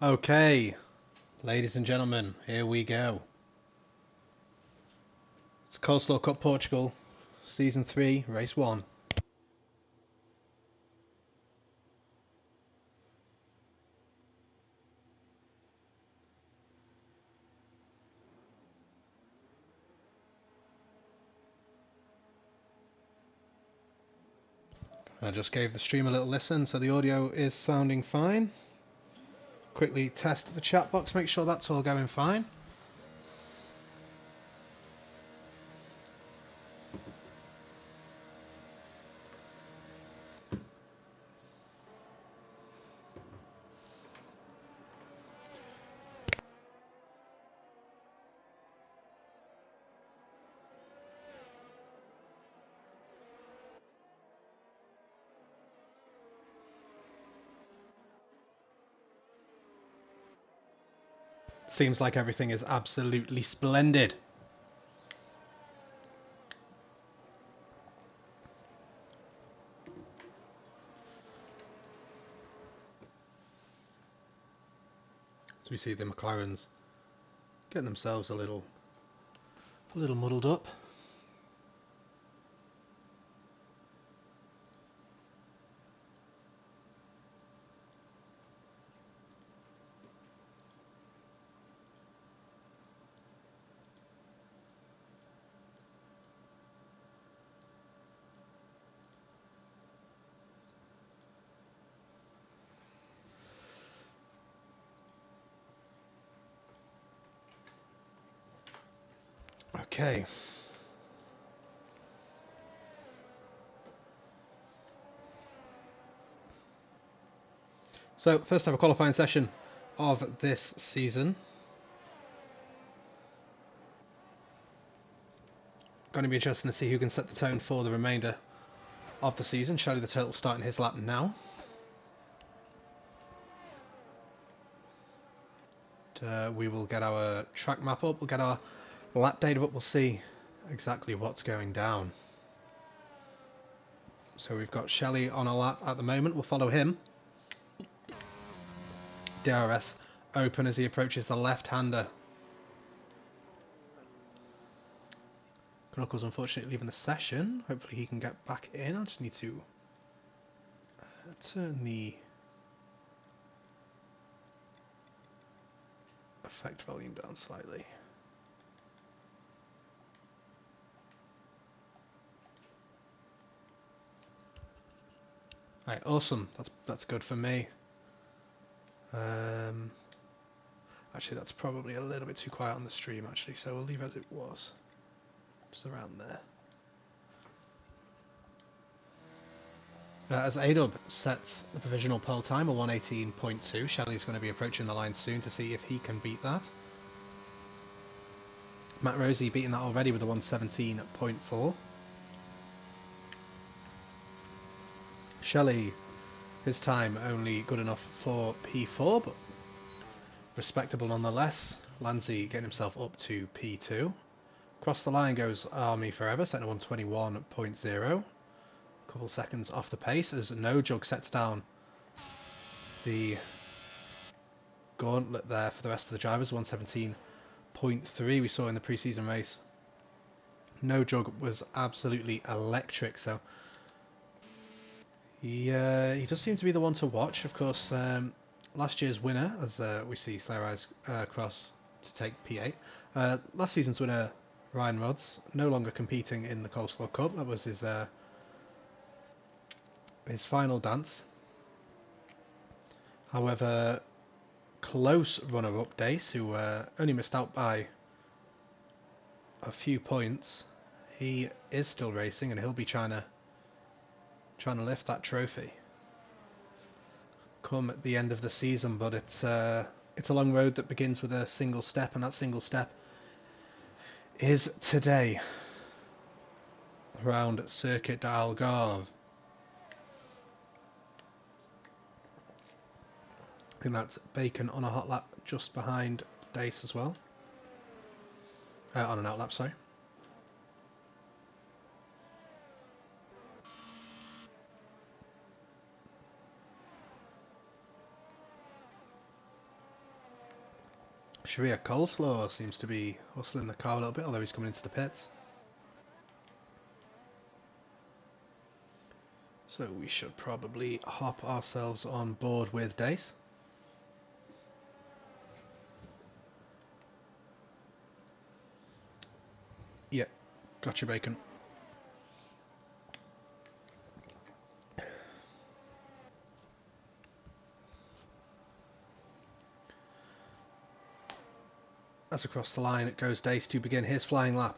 Okay, ladies and gentlemen, here we go. It's Coleslaw Cup Portugal, Season 3, Race 1. I just gave the stream a little listen, so the audio is sounding fine. Quickly test the chat box, make sure that's all going fine. Seems like everything is absolutely splendid. So we see the McLarens getting themselves a little muddled up. Okay. So, first ever qualifying session of this season. Going to be interesting to see who can set the tone for the remainder of the season. Shelley the Turtle starting his lap now. We will get our track map up, we'll get our lap data up, we'll see exactly what's going down. So we've got Shelley on a lap at the moment, we'll follow him. DRS open as he approaches the left-hander. Knuckles unfortunately leaving the session, hopefully he can get back in. I just need to turn the effect volume down slightly. Right, awesome. That's good for me. Actually, that's probably a little bit too quiet on the stream, actually, so we'll leave it as it was. Just around there. As ADub sets the provisional pole time, a 1:18.2, Shelley's going to be approaching the line soon to see if he can beat that. Matt Rosie beating that already with a 1:17.4. Shelley, his time only good enough for P4, but respectable nonetheless. Lanzi getting himself up to P2. Across the line goes Army Forever, setting a 1:21.0. A couple seconds off the pace as No Jug sets down the gauntlet there for the rest of the drivers. 1:17.3 we saw in the pre-season race. No Jug was absolutely electric, so he does seem to be the one to watch. Of course, last year's winner, as we see Slayer Eyes cross to take P8. Last season's winner, Ryan Rodds, no longer competing in the Coleslaw Cup. That was his final dance. However, close runner-up Dace, who only missed out by a few points, he is still racing and he'll be trying to lift that trophy come at the end of the season. But it's a long road that begins with a single step, and that single step is today around Circuit d'Algarve. I think that's Bacon on a hot lap just behind Dace as well. On an out lap, sorry. Luxuria Coleslaw seems to be hustling the car a little bit, although he's coming into the pits. So we should probably hop ourselves on board with Dace. Yep, gotcha bacon. As across the line it goes Dace to begin his flying lap.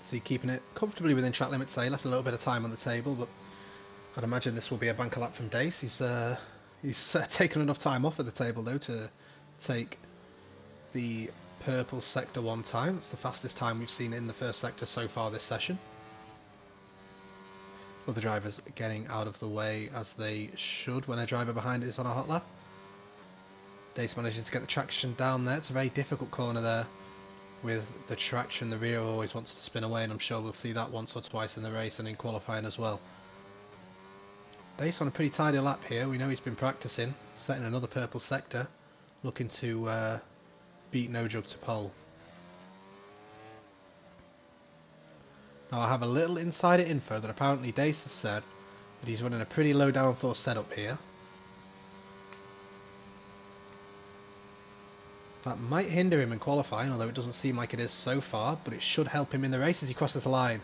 See, keeping it comfortably within track limits there. He left a little bit of time on the table, but I'd imagine this will be a banker lap from Dace. He's taken enough time off at the table though to take the purple sector one time. It's the fastest time we've seen in the first sector so far this session. Other drivers getting out of the way as they should when their driver behind it is on a hot lap. Dace manages to get the traction down there. It's a very difficult corner there with the traction. The rear always wants to spin away, and I'm sure we'll see that once or twice in the race and in qualifying as well. Dace on a pretty tidy lap here. We know he's been practicing, setting another purple sector, looking to beat No Jug to pole. Now I have a little insider info that apparently Dace has said that he's running a pretty low downforce setup here. That might hinder him in qualifying, although it doesn't seem like it is so far, but it should help him in the race as he crosses the line.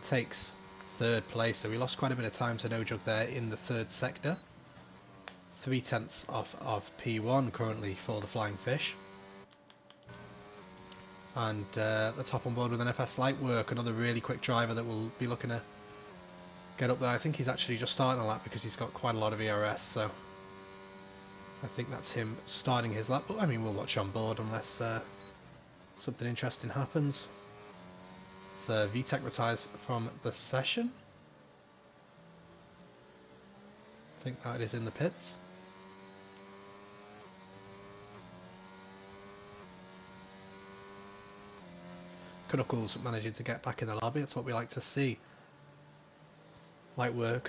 Takes third place, so we lost quite a bit of time to No Jug there in the third sector. 3/10 off of P1 currently for the Flying Fish. And let's hop on board with an FS Lightwork, another really quick driver that will be looking to get up there. I think he's actually just starting a lap because he's got quite a lot of ERS, so I think that's him starting his lap. But I mean, we'll watch on board unless something interesting happens. So VTEC retires from the session. I think that is in the pits. Knuckles managing to get back in the lobby. That's what we like to see. Lightwork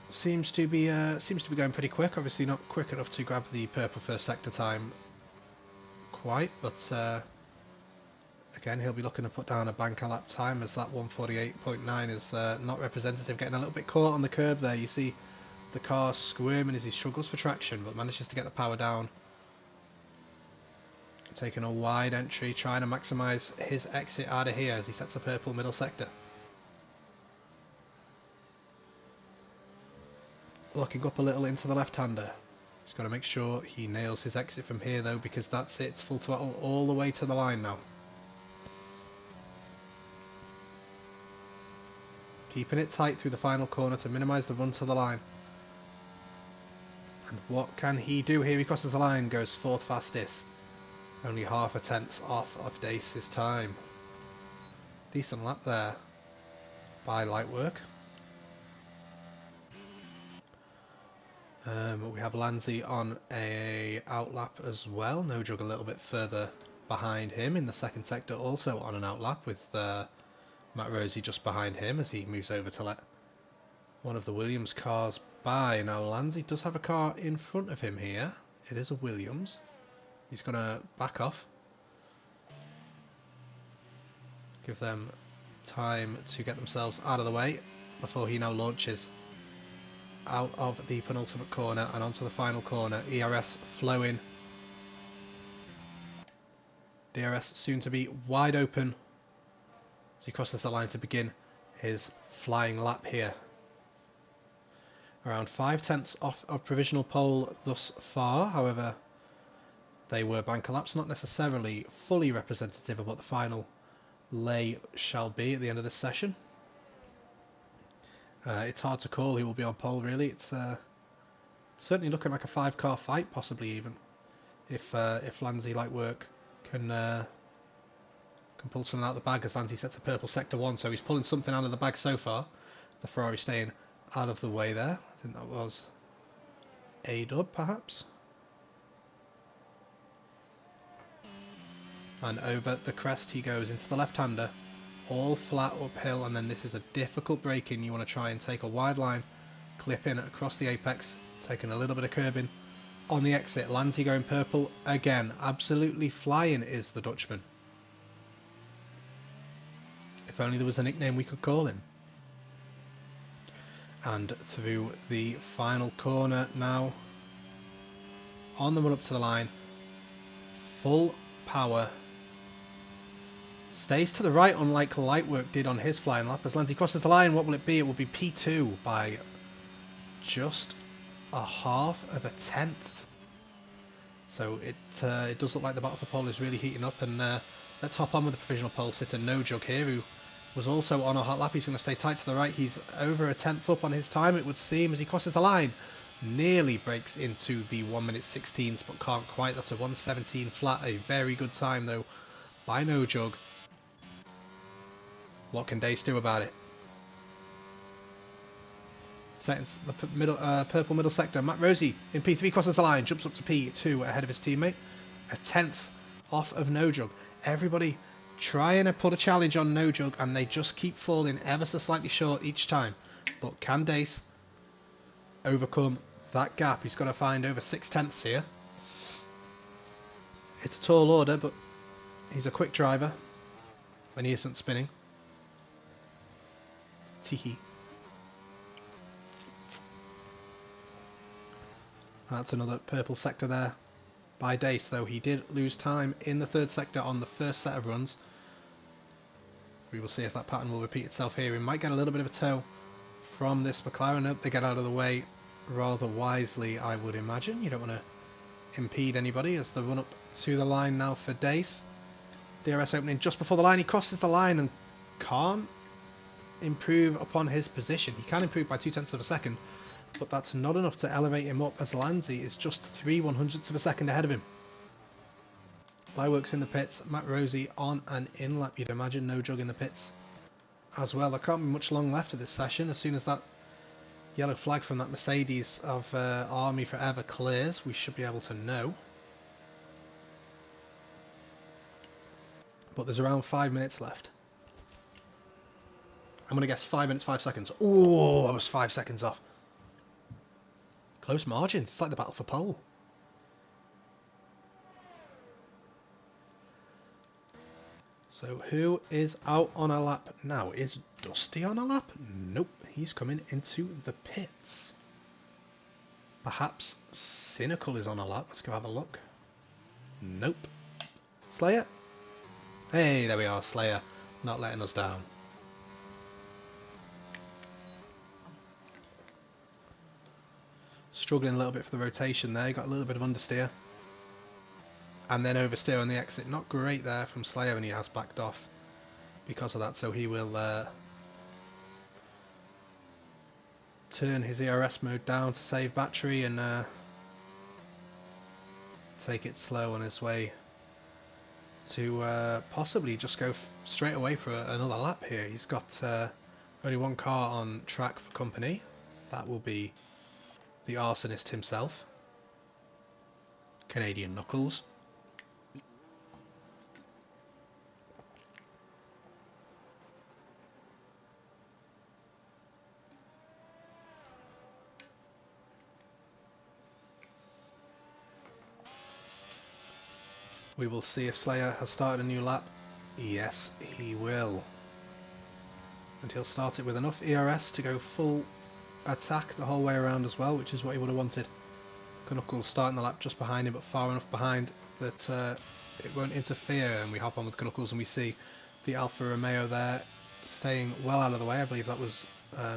seems to be going pretty quick. Obviously not quick enough to grab the purple first sector time quite, but again he'll be looking to put down a banker lap time, as that 148.9 is not representative. Getting a little bit caught on the curb there. You see the car squirming as he struggles for traction, but manages to get the power down. Taking a wide entry, trying to maximise his exit out of here as he sets a purple middle sector. Locking up a little into the left-hander. He's got to make sure he nails his exit from here though, because that's it. It's full throttle all the way to the line now. Keeping it tight through the final corner to minimise the run to the line. And what can he do here? He crosses the line, goes fourth fastest. Only half a tenth off of Dace's time. Decent lap there by Lightwork. We have Lanzi on a outlap as well. No Jug a little bit further behind him in the second sector, also on an outlap, with Matt Rosie just behind him as he moves over to let one of the Williams cars by. Now Lanzi does have a car in front of him here. It is a Williams. He's going to back off. Give them time to get themselves out of the way before he now launches out of the penultimate corner and onto the final corner. ERS flowing. DRS soon to be wide open as he crosses the line to begin his flying lap here. Around 5/10 off of provisional pole thus far, however they were banker laps, not necessarily fully representative of what the final lay shall be at the end of this session. It's hard to call who will be on pole really. It's certainly looking like a 5-car fight, possibly even, if Lanzi Lightwork can pull something out of the bag, as Lanzi sets a purple sector 1, so he's pulling something out of the bag so far. The Ferrari staying out of the way there. I think that was A-dub perhaps. And over the crest he goes into the left-hander, all flat uphill, and then this is a difficult break in. You want to try and take a wide line, clip in across the apex, taking a little bit of curbing on the exit. Lanty going purple again, absolutely flying is the Dutchman. If only there was a nickname we could call him. And through the final corner now, on the run up to the line, full power, stays to the right unlike Lightwork did on his flying lap. As Lanty crosses the line, what will it be? It will be P2 by just a half of a tenth. So it does look like the battle for pole is really heating up, and let's hop on with the provisional pole sitter No Jug here, who was also on a hot lap. He's going to stay tight to the right. He's over a tenth up on his time, it would seem, as he crosses the line. Nearly breaks into the 1:16s, but can't quite. That's a 1:17 flat. A very good time, though, by No Jug. What can Dace do about it? Settings the purple middle sector. Matt Rosie in P3 crosses the line, jumps up to P2 ahead of his teammate. A tenth off of No Jug. Everybody trying to put a challenge on No Jug, and they just keep falling ever so slightly short each time. But can Dace overcome that gap? He's got to find over 6/10 here. It's a tall order, but he's a quick driver when he isn't spinning. Teehee. That's another purple sector there by Dace, though he did lose time in the third sector on the first set of runs. We will see if that pattern will repeat itself here. We might get a little bit of a tow from this McLaren. Nope, they get out of the way rather wisely, I would imagine. You don't want to impede anybody as the run up to the line now for Dace. DRS opening just before the line. He crosses the line and can't improve upon his position. He can improve by 0.2 of a second, but that's not enough to elevate him up, as Lanzy is just 0.03 of a second ahead of him. Lightwork's in the pits. Matt Rosie on an in-lap, you'd imagine. No Jug in the pits as well. There can't be much long left of this session. As soon as that yellow flag from that Mercedes of Army Forever clears, we should be able to know. But there's around 5 minutes left. I'm going to guess 5 minutes, 5 seconds. Oh, I was 5 seconds off. Close margins. It's like the battle for pole. So who is out on a lap now? Is Dusty on a lap? Nope. He's coming into the pits. Perhaps Cynical is on a lap. Let's go have a look. Nope. Slayer? Hey, there we are. Slayer. Not letting us down. Struggling a little bit for the rotation there. Got a little bit of understeer. And then oversteer on the exit. Not great there from Slayer, and he has backed off because of that. So he will turn his ERS mode down to save battery and take it slow on his way to possibly just go straight away for another lap here. He's got only one car on track for company. That will be the arsonist himself, Canadian Knuckles. We will see if Slayer has started a new lap. Yes, he will. And he'll start it with enough ERS to go full attack the whole way around as well, which is what he would have wanted. Knuckles starting the lap just behind him, but far enough behind that it won't interfere, and we hop on with Knuckles and we see the Alfa Romeo there staying well out of the way. I believe that was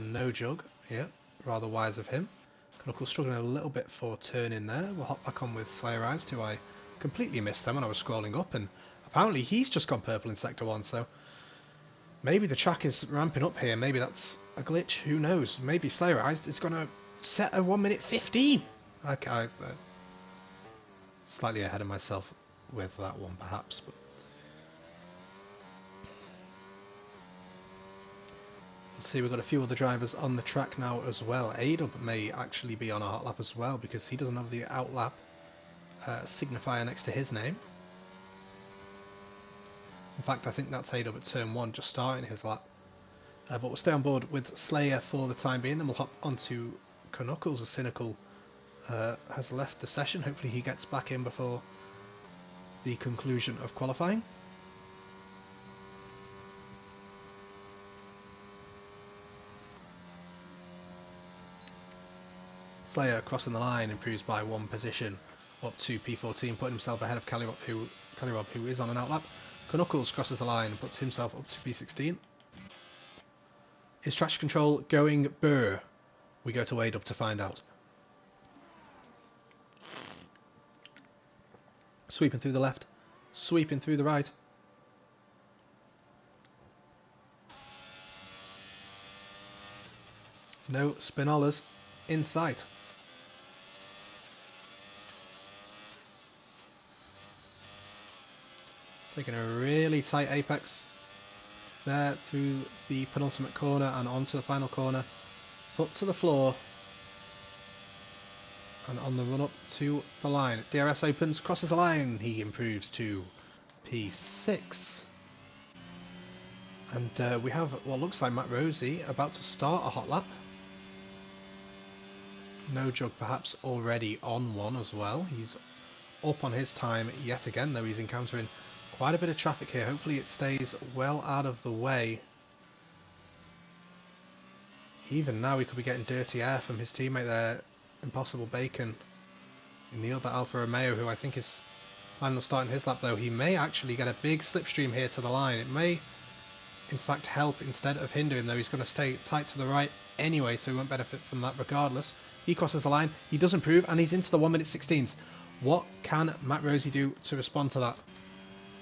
No Jug. Yeah, rather wise of him. Knuckles struggling a little bit for turning there. We'll hop back on with Slayer Eyes, who I completely missed them when I was scrolling up, and apparently he's just gone purple in Sector 1, so maybe the track is ramping up here. Maybe that's a glitch. Who knows? Maybe Slayer Eyes is going to set a 1:15. Okay, slightly ahead of myself with that one, perhaps. But let's see, we've got a few other drivers on the track now as well. A-Dub may actually be on a hot lap as well, because he doesn't have the out lap signifier next to his name. In fact, I think that's A-Dub at turn 1, just starting his lap. But we'll stay on board with Slayer for the time being, then we'll hop onto Knuckles as Cynical has left the session. Hopefully he gets back in before the conclusion of qualifying. Slayer crossing the line, improves by 1 position up to P14, putting himself ahead of Calirob, who is on an outlap. Knuckles crosses the line and puts himself up to P16. Is traction control going burr? We go to A-Dub to find out. Sweeping through the left, sweeping through the right. No Spinolas in sight. Taking a really tight apex there through the penultimate corner and onto the final corner. Foot to the floor. And on the run up to the line. DRS opens, crosses the line. He improves to P6. And we have what looks like Matt Rosie about to start a hot lap. No Jug perhaps already on one as well. He's up on his time yet again, though he's encountering quite a bit of traffic here. Hopefully it stays well out of the way. Even now we could be getting dirty air from his teammate there, Impossible Bacon, in the other Alfa Romeo, who I think is planning on starting his lap, though. He may actually get a big slipstream here to the line. It may in fact help instead of hinder him, though he's going to stay tight to the right anyway, so he won't benefit from that regardless. He crosses the line, he does improve, and he's into the 1 minute 16s. What can Matt Rosie do to respond to that?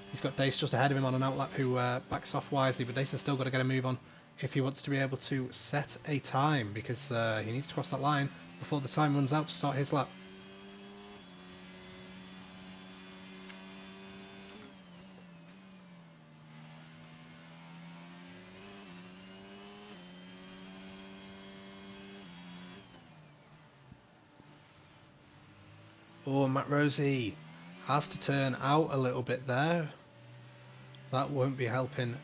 He's got Dace just ahead of him on an outlap who backs off wisely, but Dace has still got to get a move on if he wants to be able to set a time, because he needs to cross that line before the time runs out to start his lap. Oh, Matt Rosie has to turn out a little bit there. That won't be helping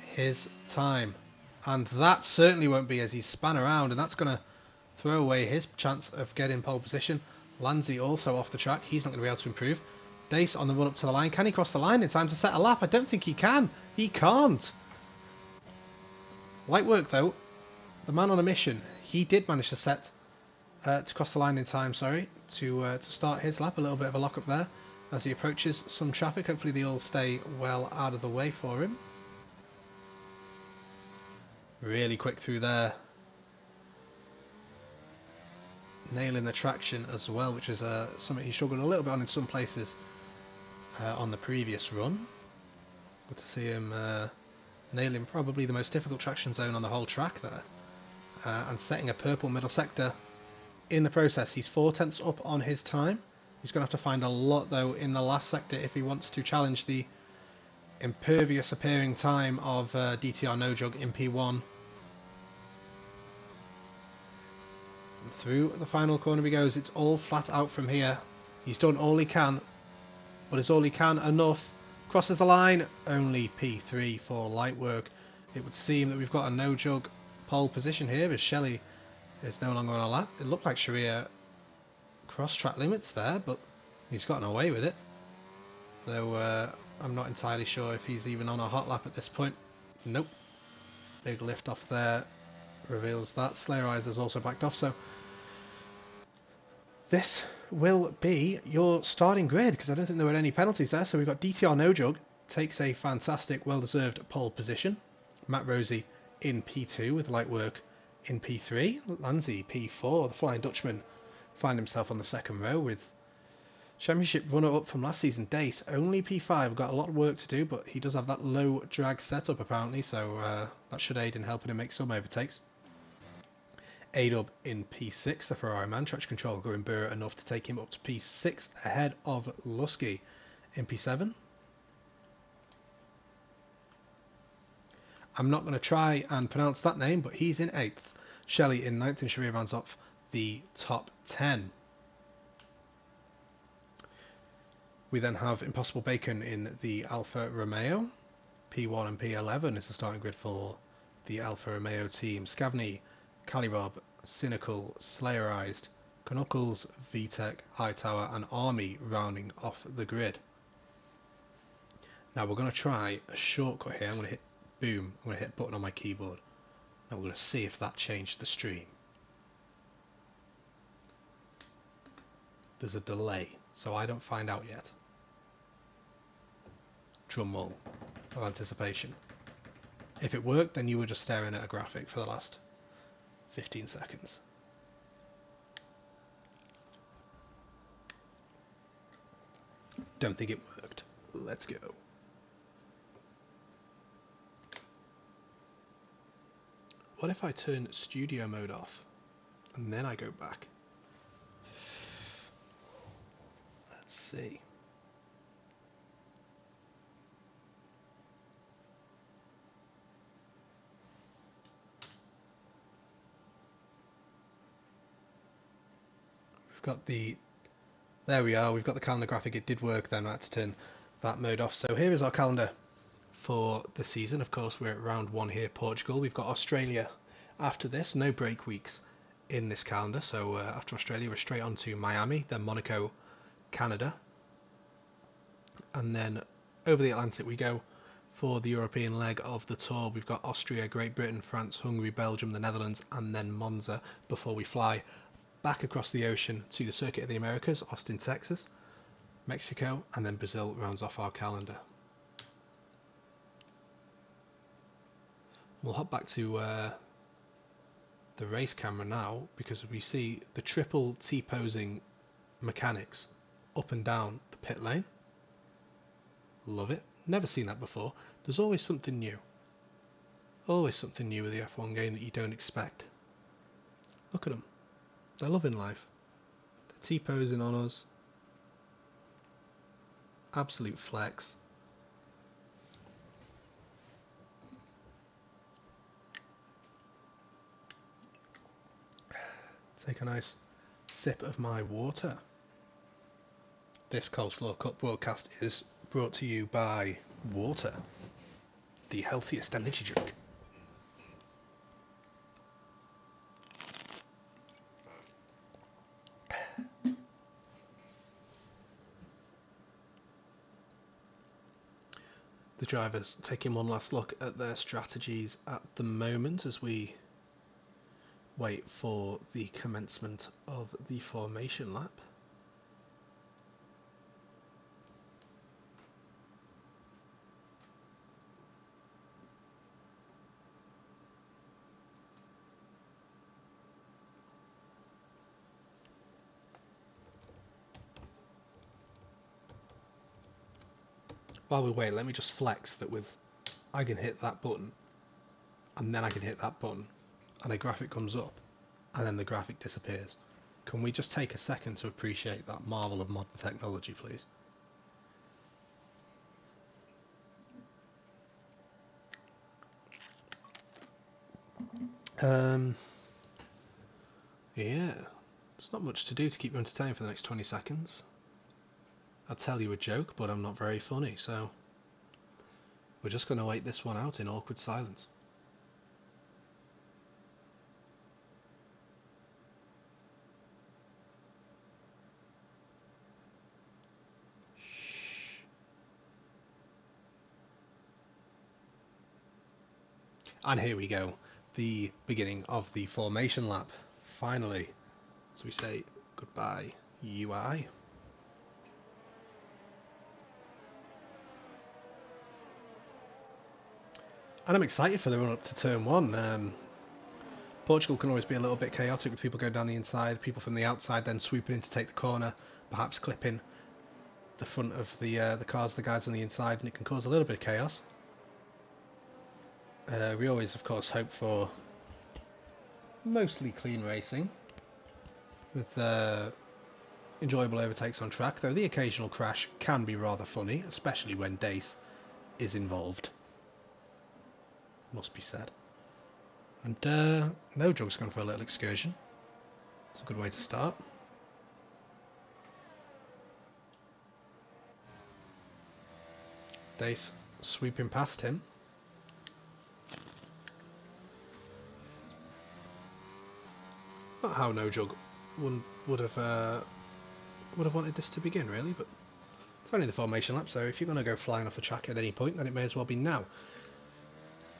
his time. And that certainly won't be, as he's span around, and that's going to throw away his chance of getting pole position. Lanzi also off the track. He's not going to be able to improve. Dace on the run up to the line. Can he cross the line in time to set a lap? I don't think he can. He can't. Light work, though. The man on a mission. He did manage to set... to cross the line in time, sorry, to start his lap. A little bit of a lock up there as he approaches some traffic. Hopefully they all stay well out of the way for him. Really quick through there. Nailing the traction as well, which is something he struggled a little bit on in some places on the previous run. Good to see him nailing probably the most difficult traction zone on the whole track there, and setting a purple middle sector in the process. He's 4/10 up on his time. He's going to have to find a lot, though, in the last sector if he wants to challenge the impervious appearing time of DTR No Jug in P1. And through the final corner he goes. It's all flat out from here. He's done all he can, but is all he can enough? Crosses the line. Only P3 for light work. It would seem that we've got a No Jug pole position here as Shelley is no longer on a lap. It looked like Sharia crossed track limits there, but he's gotten away with it. Though I'm not entirely sure if he's even on a hot lap at this point. Nope. Big lift off there reveals that. Slayer Eyes has also backed off, so this will be your starting grid, because I don't think there were any penalties there. So we've got DTR No Jug takes a fantastic, well-deserved pole position. Matt Rosie in P2 with light work in P3. Lanzi P4. The Flying Dutchman find himself on the second row with Championship runner-up from last season, Dace, only P5. Got a lot of work to do, but he does have that low drag setup apparently, so that should aid in helping him make some overtakes. A-Dub in P6, the Ferrari man. Traction control going burr enough to take him up to P6 ahead of Lusky in P7. I'm not going to try and pronounce that name, but he's in 8th. Shelley in 9th, and Sharia rounds off the top 10. We then have Impossible Bacon in the Alfa Romeo. P1 and P11 is the starting grid for the Alfa Romeo team. Scavney, Calirob, Cynical, Slayerized, Knuckles, VTEC, Hightower and Army rounding off the grid. Now we're going to try a shortcut here. I'm going to hit boom. I'm going to hit a button on my keyboard. Now we're going to see if that changed the stream. There's a delay, so I don't find out yet. Drum roll of anticipation. If it worked, then you were just staring at a graphic for the last 15 seconds. Don't think it worked. Let's go. What if I turn studio mode off and then I go back? Let's see. We've got the, there we are, we've got the calendar graphic. It did work then. I had to turn that mode off. So here is our calendar for the season. Of course, we're at round 1 here, Portugal. We've got Australia after this, no break weeks in this calendar. So after Australia, we're straight on to Miami, then Monaco, Canada, and then over the Atlantic we go for the European leg of the tour. We've got Austria, Great Britain, France, Hungary, Belgium, the Netherlands, and then Monza before we fly back across the ocean to the Circuit of the Americas, Austin, Texas, Mexico, and then Brazil rounds off our calendar. We'll hop back to the race camera now, because we see the triple T-posing mechanics up and down the pit lane. Love it. Never seen that before. There's always something new. Always something new with the F1 game that you don't expect. Look at them. They're loving life. They're T-posing on us. Absolute flex. Take a nice sip of my water. This Coleslaw Cup broadcast is brought to you by water, the healthiest energy drink. The drivers taking one last look at their strategies at the moment as we wait for the commencement of the formation lap. While we wait, let me just flex that with I can hit that button and then I can hit that button and a graphic comes up and then the graphic disappears. Can we just take a second to appreciate that marvel of modern technology, please? Yeah, there's not much to do to keep you entertained for the next 20 seconds. I'll tell you a joke, but I'm not very funny, so we're just going to wait this one out in awkward silence. Shh. And here we go, the beginning of the formation lap. Finally, as we say goodbye, UI. And I'm excited for the run up to turn 1. Portugal can always be a little bit chaotic with people going down the inside, people from the outside then swooping in to take the corner, perhaps clipping the front of the cars, the guys on the inside, and it can cause a little bit of chaos. We always, of course, hope for mostly clean racing with enjoyable overtakes on track, though the occasional crash can be rather funny, especially when Dace is involved. Must be said. And No Jug's gone for a little excursion. It's a good way to start. Dace sweeping past him. Not how No Jug would have wanted this to begin, really, but it's only the formation lap, so if you're going to go flying off the track at any point, then it may as well be now.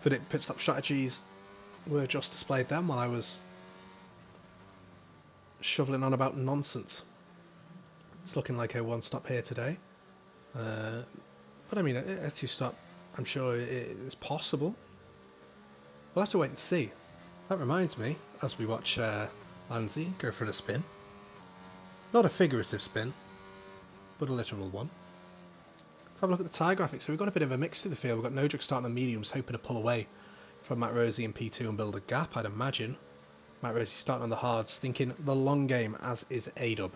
Pit stop strategies were just displayed then while I was shoveling on about nonsense. It's looking like a one-stop here today. But I mean, a two-stop, I'm sure it's possible. We'll have to wait and see. That reminds me, as we watch Lanzi go for a spin. Not a figurative spin, but a literal one. Let's have a look at the tyre graphics. So we've got a bit of a mix through the field. We've got No Jug starting on mediums, hoping to pull away from Matt Rosie in P2 and build a gap, I'd imagine. Matt Rosie starting on the hards, thinking the long game, as is A-Dub.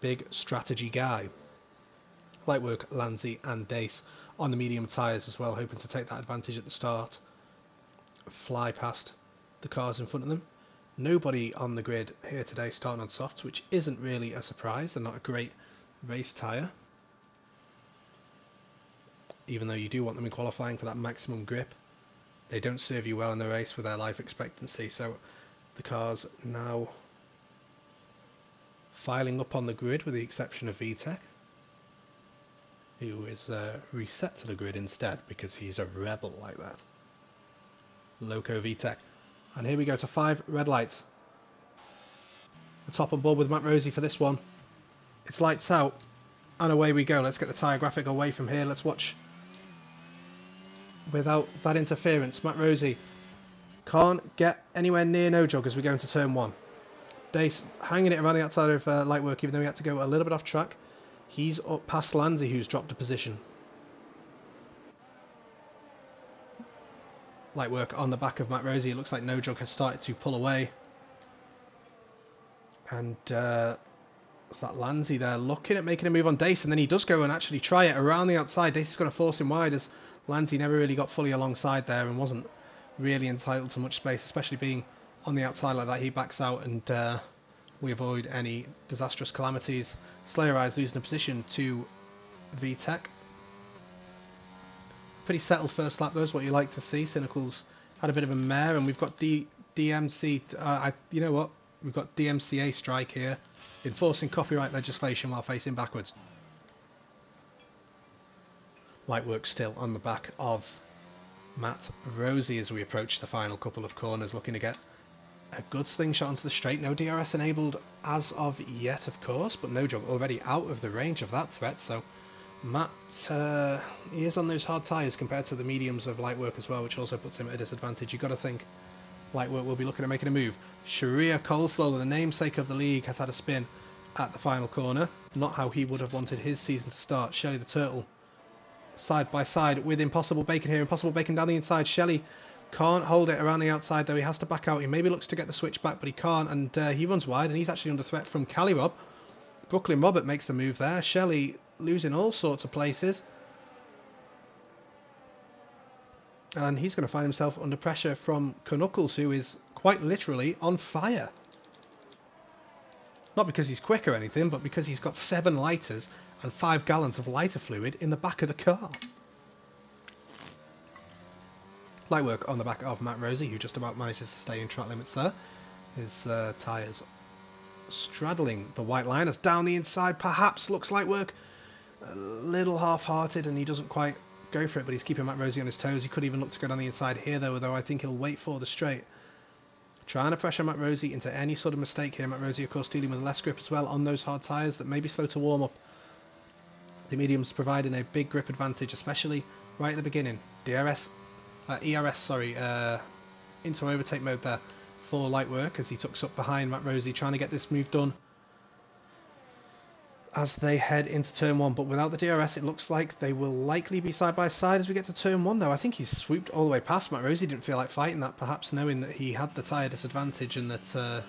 Big strategy guy. Light work, Lanzi and Dace on the medium tyres as well, hoping to take that advantage at the start. Fly past the cars in front of them. Nobody on the grid here today starting on softs, which isn't really a surprise. They're not a great race tyre, even though you do want them in qualifying for that maximum grip. They don't serve you well in the race with their life expectancy, so the cars now filing up on the grid with the exception of VTEC, who is reset to the grid instead because he's a rebel like that. Loco VTEC. And here we go to 5 red lights. The top on board with Matt Rosie for this one. It's lights out and away we go. Let's get the tyre graphic away from here. Let's watch without that interference. Matt Rosie can't get anywhere near No Jug as we go into turn 1. Dace hanging it around the outside of light work, even though he had to go a little bit off track. He's up past Lanzi, who's dropped a position. Light work on the back of Matt Rosie. It looks like No Jug has started to pull away. And that Lanzi there looking at making a move on Dace, and then he does go and actually try it around the outside. Dace is going to force him wide as Lanzi never really got fully alongside there and wasn't really entitled to much space, especially being on the outside like that. He backs out and we avoid any disastrous calamities. Slayer Eyes losing a position to VTEC. Pretty settled first lap though, is what you like to see. Cynical's had a bit of a mare, and we've got DMC. You know what? We've got DMCA strike here, enforcing copyright legislation while facing backwards. Light work still on the back of Matt Rosie as we approach the final couple of corners, looking to get a good slingshot onto the straight. No DRS enabled as of yet, of course, but No Jug already out of the range of that threat, so Matt, he is on those hard tyres compared to the mediums of light work as well, which also puts him at a disadvantage. You've got to think light work will be looking at making a move. Sharia Coleslaw, the namesake of the league, has had a spin at the final corner. Not how he would have wanted his season to start. Shelley the Turtle side by side with Impossible Bacon here. Impossible Bacon down the inside. Shelley can't hold it around the outside though. He has to back out. He maybe looks to get the switch back, but he can't, and he runs wide, and he's actually under threat from Cali Rob. Brooklyn Robert makes the move there. Shelley losing all sorts of places, and he's going to find himself under pressure from Knuckles, who is quite literally on fire. Not because he's quick or anything, but because he's got 7 lighters and 5 gallons of lighter fluid in the back of the car. Light work on the back of Matt Rosie, who just about manages to stay in track limits there. His tyres straddling the white line as down the inside, perhaps looks light work. A little half-hearted, and he doesn't quite go for it, but he's keeping Matt Rosie on his toes. He could even look to go down the inside here, though I think he'll wait for the straight. Trying to pressure Matt Rosie into any sort of mistake here. Matt Rosie, of course, dealing with less grip as well on those hard tyres that may be slow to warm up. The mediums providing a big grip advantage, especially right at the beginning. ERS, into overtake mode there for light work as he tucks up behind Matt Rosie, trying to get this move done as they head into turn 1, but without the DRS it looks like they will likely be side by side as we get to turn 1 though. I think he's swooped all the way past Matt Rosie, didn't feel like fighting that, perhaps knowing that he had the tyre disadvantage and that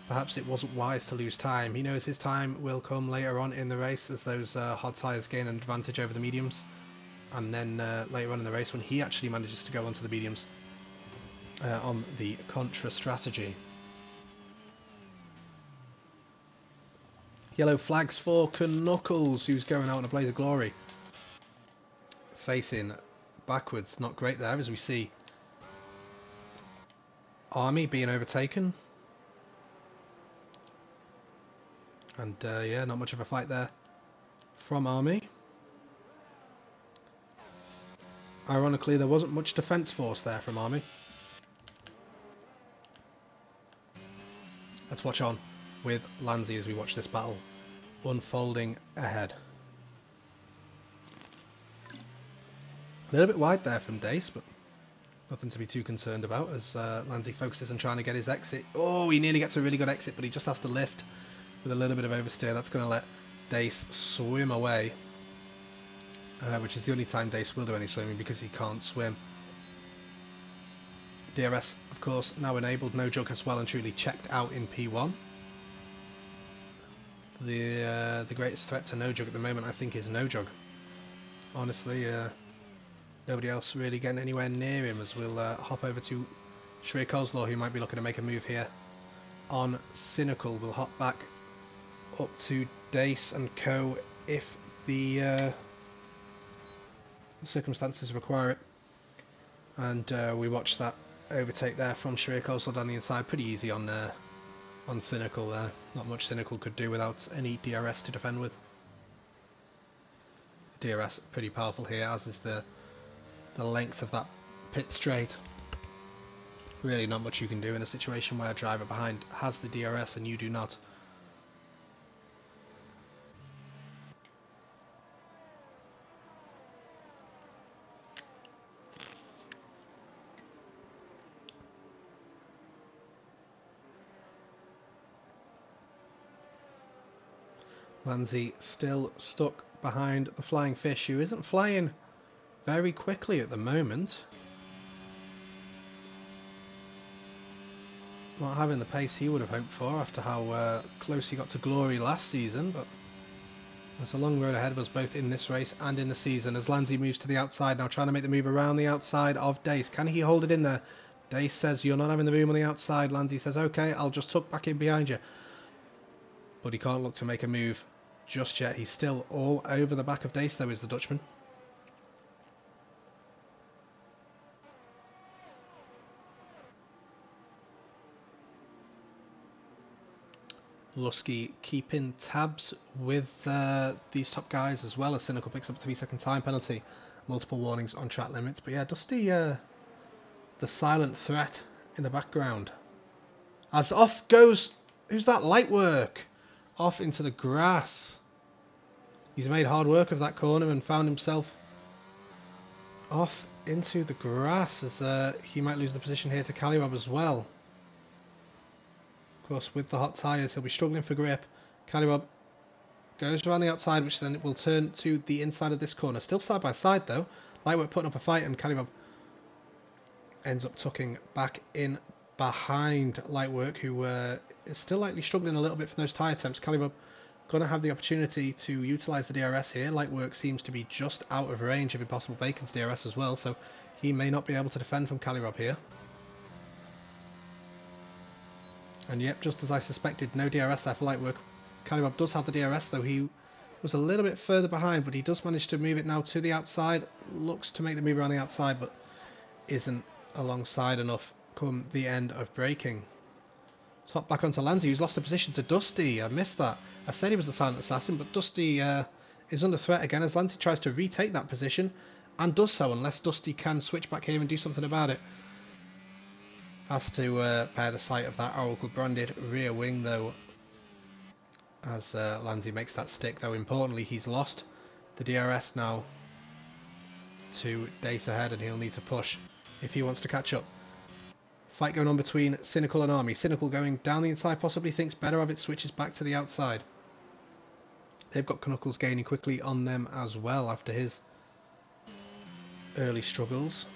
perhaps it wasn't wise to lose time. He knows his time will come later on in the race as those hard tyres gain an advantage over the mediums, and then later on in the race when he actually manages to go onto the mediums on the contra strategy. Yellow flags for Knuckles, who's going out in a blaze of glory. facing backwards. Not great there, as we see Army being overtaken. And yeah, not much of a fight there from Army. Ironically, there wasn't much defence force there from Army. Let's watch on with Lanzi as we watch this battle unfolding ahead. A little bit wide there from Dace, but nothing to be too concerned about as Lanzi focuses on trying to get his exit. Oh, he nearly gets a really good exit, but he just has to lift with a little bit of oversteer. That's going to let Dace swim away, which is the only time Dace will do any swimming because he can't swim. DRS, of course, now enabled. No Jug has well and truly checked out in P1. The greatest threat to No Jug at the moment, I think, is No Jug. Honestly, nobody else really getting anywhere near him, as we'll hop over to Coleslaw, who might be looking to make a move here on Cynical. We'll hop back up to Dace and Co if the circumstances require it. And we watch that overtake there from Coleslaw down the inside. Pretty easy on Cynical there. Not much Cynical could do without any DRS to defend with. The DRS pretty powerful here, as is the length of that pit straight. Really not much you can do in a situation where a driver behind has the DRS and you do not. Lanzi still stuck behind the Flying Fish, who isn't flying very quickly at the moment. Not having the pace he would have hoped for after how close he got to glory last season, but there's a long road ahead of us both in this race and in the season as Lanzi moves to the outside now, trying to make the move around the outside of Dace. Can he hold it in there? Dace says, you're not having the room on the outside. Lanzi says, okay, I'll just tuck back in behind you. But he can't look to make a move just yet. He's still all over the back of Dace, though, is the Dutchman. Lusky keeping tabs with these top guys as well, as Cynical picks up a 3-second time penalty. Multiple warnings on track limits. But yeah, Dusty, the silent threat in the background. As off goes, who's that? Light Work. Off into the grass. He's made hard work of that corner and found himself off into the grass, as he might lose the position here to Calirob as well. Of course, with the hot tyres, he'll be struggling for grip. Calirob goes around the outside, which then will turn to the inside of this corner. Still side by side though. Lightwork putting up a fight, and Calirob ends up tucking back in behind Lightwork, who is still likely struggling a little bit from those tyre temps. Calirob going to have the opportunity to utilise the DRS here. Lightwork seems to be just out of range of Impossible Bacon's DRS as well, so he may not be able to defend from Calirob here. And yep, just as I suspected, no DRS there for Lightwork. Calirob does have the DRS, though he was a little bit further behind, but he does manage to move it now to the outside. Looks to make the move around the outside, but isn't alongside enough come the end of braking. Let's hop back onto Lanzi, who's lost the position to Dusty. I missed that. I said he was the silent assassin, but Dusty is under threat again as Lanzi tries to retake that position, and does so unless Dusty can switch back here and do something about it. Has to bear the sight of that Oracle branded rear wing though, as Lanzi makes that stick, though importantly he's lost the DRS now to Dace ahead, and he'll need to push if he wants to catch up. Fight going on between Cynical and Army. Cynical going down the inside, possibly thinks better of it, switches back to the outside. They've got Knuckles gaining quickly on them as well after his early struggles.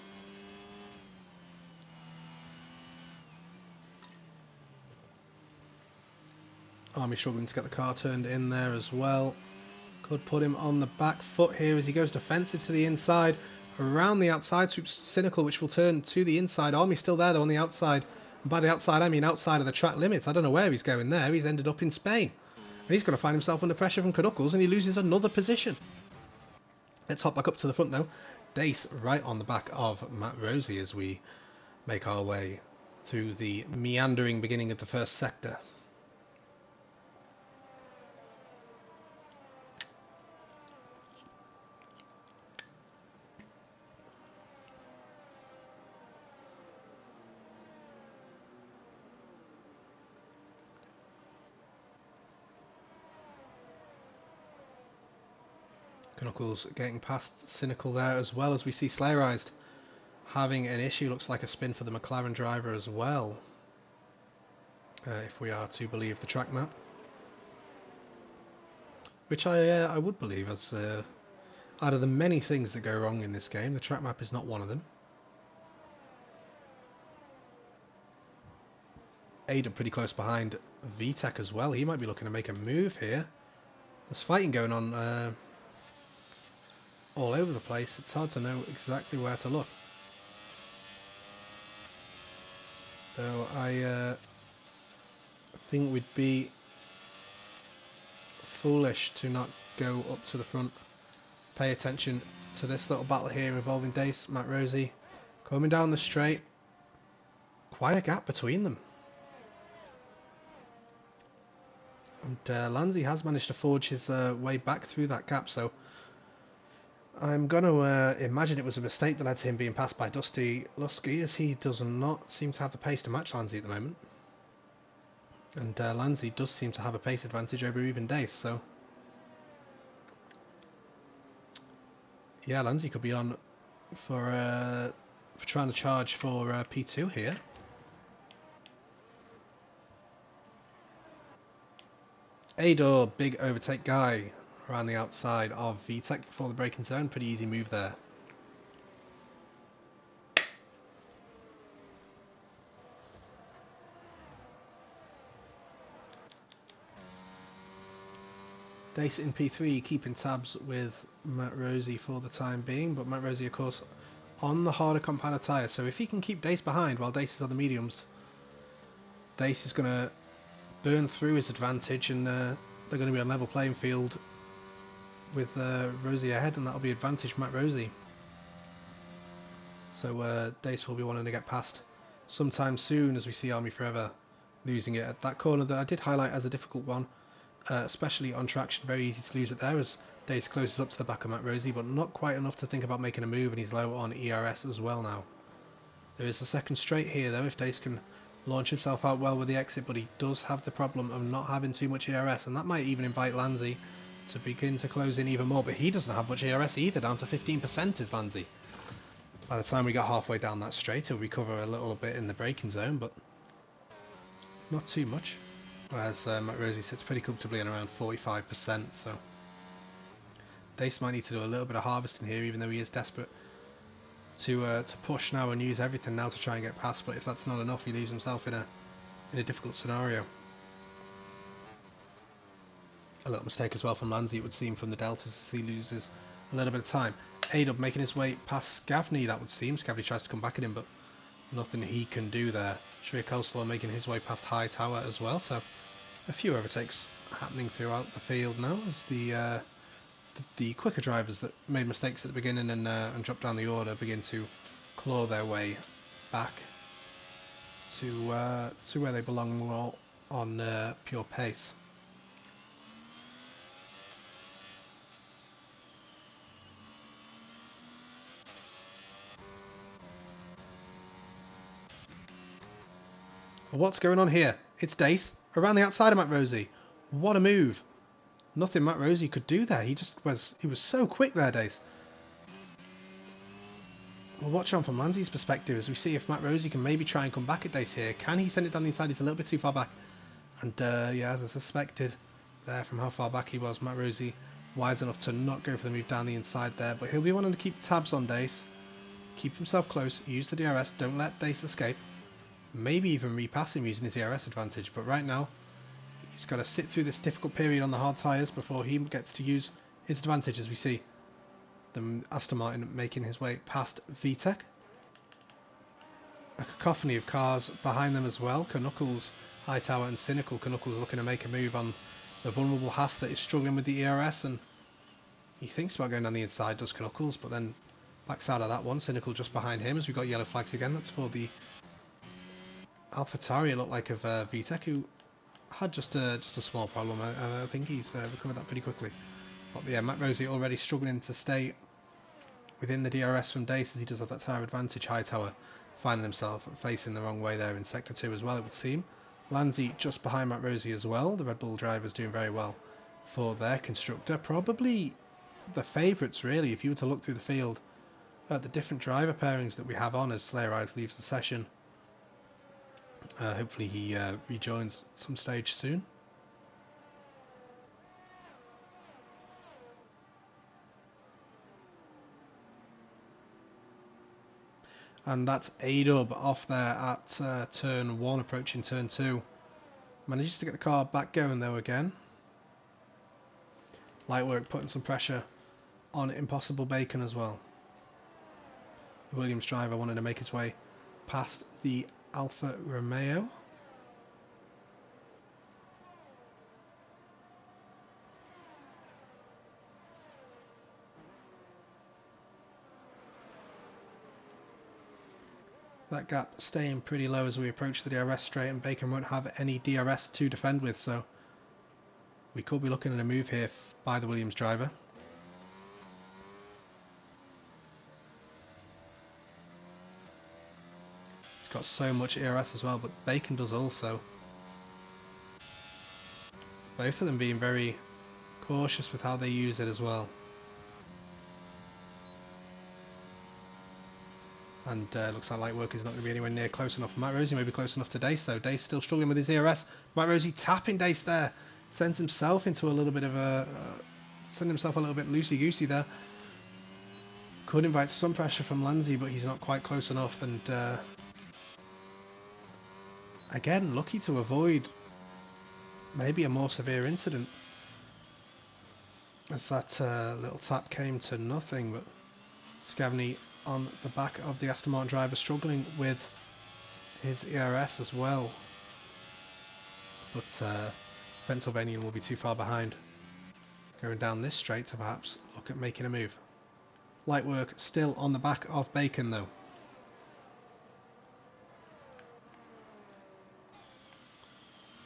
Army struggling to get the car turned in there as well. Could put him on the back foot here as he goes defensive to the inside. Around the outside swoops Cynical, which will turn to the inside. Army's still there though on the outside. And by the outside I mean outside of the track limits. I don't know where he's going there. He's ended up in Spain. And he's going to find himself under pressure from Knuckles, and he loses another position. Let's hop back up to the front though. Dace right on the back of Matt Rosie as we make our way through the meandering beginning of the first sector. Knuckles getting past Cynical there, as well as we see Slayerized having an issue. Looks like a spin for the McLaren driver as well, if we are to believe the track map, which I would believe, as out of the many things that go wrong in this game, the track map is not one of them. Ada pretty close behind VTech as well. He might be looking to make a move here. There's fighting going on all over the place. It's hard to know exactly where to look. Though I think we'd be foolish to not go up to the front. Pay attention to this little battle here involving Dace, Matt Rosie coming down the straight. Quite a gap between them. And Lanzi has managed to forge his way back through that gap, so I'm going to imagine it was a mistake that led to him being passed by Dusty Lusky, as he does not seem to have the pace to match Lanzi at the moment. And Lanzi does seem to have a pace advantage over even Dace, so yeah, Lanzi could be on for trying to charge for P2 here. Ador, big overtake guy around the outside of VTech before the braking zone. Pretty easy move there. Dace in P3 keeping tabs with Matt Rosie for the time being, but Matt Rosie of course on the harder compound tyre, so if he can keep Dace behind while Dace is on the mediums, Dace is going to burn through his advantage, and they're going to be on level playing field with Rosie ahead, and that'll be advantage Matt Rosie. So Dace will be wanting to get past sometime soon, as we see Army Forever losing it at that corner that I did highlight as a difficult one, especially on traction. Very easy to lose it there as Dace closes up to the back of Matt Rosie, but not quite enough to think about making a move, and he's low on ERS as well now. There is a second straight here though if Dace can launch himself out well with the exit, but he does have the problem of not having too much ERS, and that might even invite Lanzi to begin to close in even more, but he doesn't have much ERS either. Down to 15% is Lanzi. By the time we get halfway down that straight, he'll recover a little bit in the braking zone, but not too much. Whereas Matt Rosie sits pretty comfortably on around 45%, so Dace might need to do a little bit of harvesting here, even though he is desperate to push now and use everything now to try and get past, but if that's not enough, he leaves himself in a difficult scenario. A little mistake as well from Lanzi, it would seem, from the deltas, as he loses a little bit of time. A-Dub making his way past Scavney, that would seem. Scavney tries to come back at him, but nothing he can do there. Coleslaw making his way past High Tower as well, so a few overtakes happening throughout the field now as the quicker drivers that made mistakes at the beginning and dropped down the order begin to claw their way back to where they belong more on pure pace. Well, what's going on here? It's Dace around the outside of Matt Rosie. What a move! Nothing Matt Rosie could do there. He was so quick there, Dace. We'll watch on from Lanzi's perspective as we see if Matt Rosie can maybe try and come back at Dace here. Can he send it down the inside? He's a little bit too far back. And yeah, as I suspected there from how far back he was, Matt Rosie wise enough to not go for the move down the inside there. But he'll be wanting to keep tabs on Dace. Keep himself close. Use the DRS. Don't let Dace escape. Maybe even repass him using his DRS advantage. But right now, he's got to sit through this difficult period on the hard tyres before he gets to use his advantage, as we see the Aston Martin making his way past VTech. A cacophony of cars behind them as well. Knuckles, Hightower and Cynical. Knuckles looking to make a move on the vulnerable Haas that is struggling with the ERS, and he thinks about going down the inside, does Knuckles, but then Backs out of that one. Cynical just behind him as we've got yellow flags again. That's for the AlphaTauri, it looked like, of VTEC, who had just a small problem. I think he's recovered that pretty quickly. But yeah, Matt Rosie already struggling to stay within the DRS from Dace as he does have that tyre advantage. Hightower finding himself facing the wrong way there in Sector 2 as well, it would seem. Lanzi just behind Matt Rosie as well. The Red Bull drivers doing very well for their constructor. Probably the favourites, really, if you were to look through the field at the different driver pairings that we have on as Slayer Eyes leaves the session. Hopefully he rejoins at some stage soon. And that's A-Dub off there at turn 1, approaching turn 2. Manages to get the car back going though again. Lightwork putting some pressure on Impossible Bacon as well. The Williams driver wanted to make his way past the Alfa Romeo. That gap staying pretty low as we approach the DRS straight, and Bacon won't have any DRS to defend with, so we could be looking at a move here by the Williams driver. He's got so much ERS as well, but Bacon does also. Both of them being very cautious with how they use it as well. And looks like Lightwork is not going to be anywhere near close enough. Matt Rosie may be close enough to Dace though. Dace still struggling with his ERS. Matt Rosie tapping Dace there. Sends himself into a little bit of a... send himself a little bit loosey-goosey there. Could invite some pressure from Lanzi, but he's not quite close enough. And again, lucky to avoid maybe a more severe incident, as that little tap came to nothing. But Scavney on the back of the Aston Martin driver, struggling with his ERS as well. But Pennsylvanian will be too far behind. Going down this straight to perhaps look at making a move. Lightwork still on the back of Bacon though.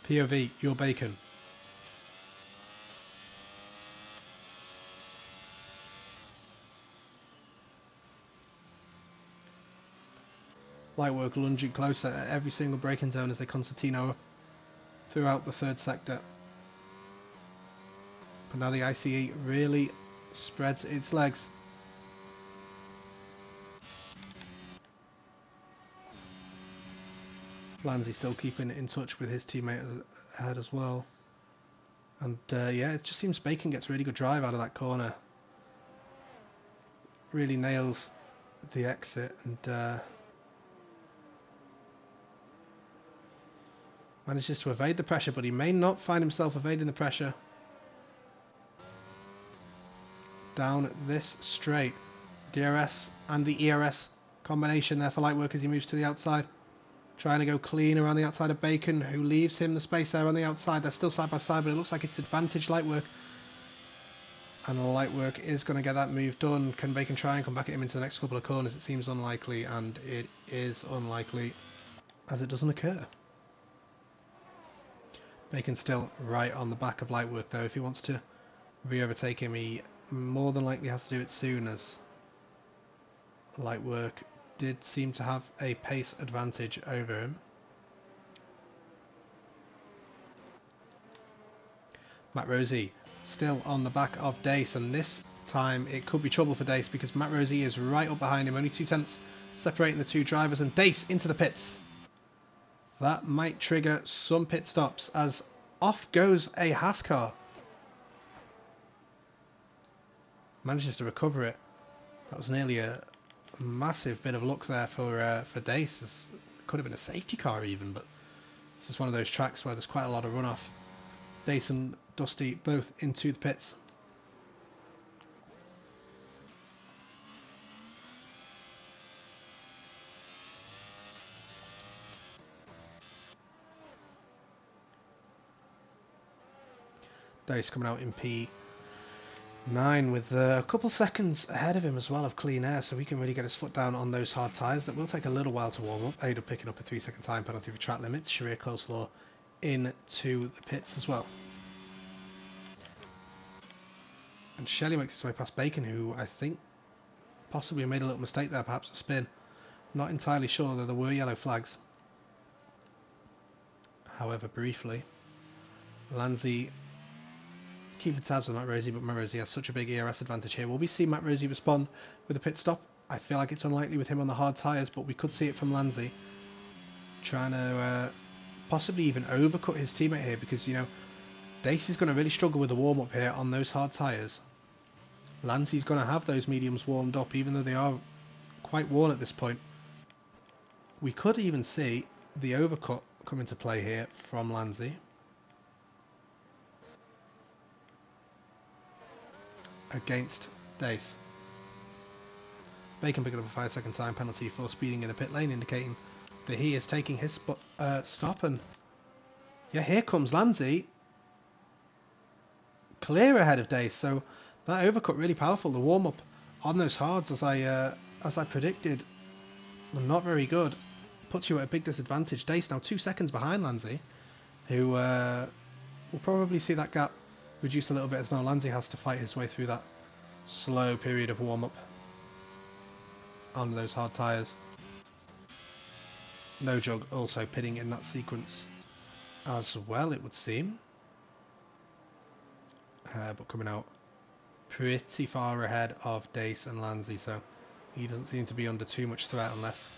POV, your Bacon. Lightwork lunging closer at every single braking zone as they concertino throughout the third sector. But now the ICE really spreads its legs. Lanzi still keeping in touch with his teammate ahead as well. And yeah, it just seems Bacon gets really good drive out of that corner. Really nails the exit and manages to evade the pressure, but he may not find himself evading the pressure. Down this straight. DRS and the ERS combination there for Lightwork as he moves to the outside. Trying to go clean around the outside of Bacon, who leaves him the space there on the outside. They're still side by side, but it looks like it's advantage Lightwork. And Lightwork is going to get that move done. Can Bacon try and come back at him into the next couple of corners? It seems unlikely, and it is unlikely as it doesn't occur. Bacon still right on the back of Lightwork though. If he wants to re-overtake him, he more than likely has to do it soon, as Lightwork did seem to have a pace advantage over him. Matt Rosie still on the back of Dace, and this time it could be trouble for Dace because Matt Rosie is right up behind him, only 2/10 separating the two drivers, and Dace into the pits. That might trigger some pit stops as off goes a Haas car. Manages to recover it. That was nearly a massive bit of luck there for Dace. It could have been a safety car even, but this is one of those tracks where there's quite a lot of runoff. Dace and Dusty both into the pits. Dace coming out in P 9 with a couple seconds ahead of him as well of clean air, so he can really get his foot down on those hard tyres. That will take a little while to warm up. Ada picking up a 3-second time penalty for track limits. Sharia Coleslaw into the pits as well. And Shelley makes his way past Bacon, who I think possibly made a little mistake there, perhaps a spin. Not entirely sure, though there were yellow flags. However, briefly, Lanzi keeping tabs on Matt Rosie, but Matt Rosie has such a big ERS advantage here. Will we see Matt Rosie respond with a pit stop? I feel like it's unlikely with him on the hard tyres, but we could see it from Lanzi trying to possibly even overcut his teammate here, because, you know, Dace is going to really struggle with the warm-up here on those hard tyres. Lanzi's going to have those mediums warmed up, even though they are quite worn at this point. We could even see the overcut come into play here from Lanzi. Against Dace. Bacon picking up a 5-second time penalty for speeding in the pit lane, indicating that he is taking his stop. And yeah, here comes Lanzi, clear ahead of Dace. So that overcut really powerful. The warm up on those hards, as I predicted, were not very good. Puts you at a big disadvantage. Dace now 2 seconds behind Lanzi, who will probably see that gap reduce a little bit, as now Lanzi has to fight his way through that slow period of warm-up on those hard tyres. No Jug also pitting in that sequence as well, it would seem. But coming out pretty far ahead of Dace and Lanzi, so he doesn't seem to be under too much threat unless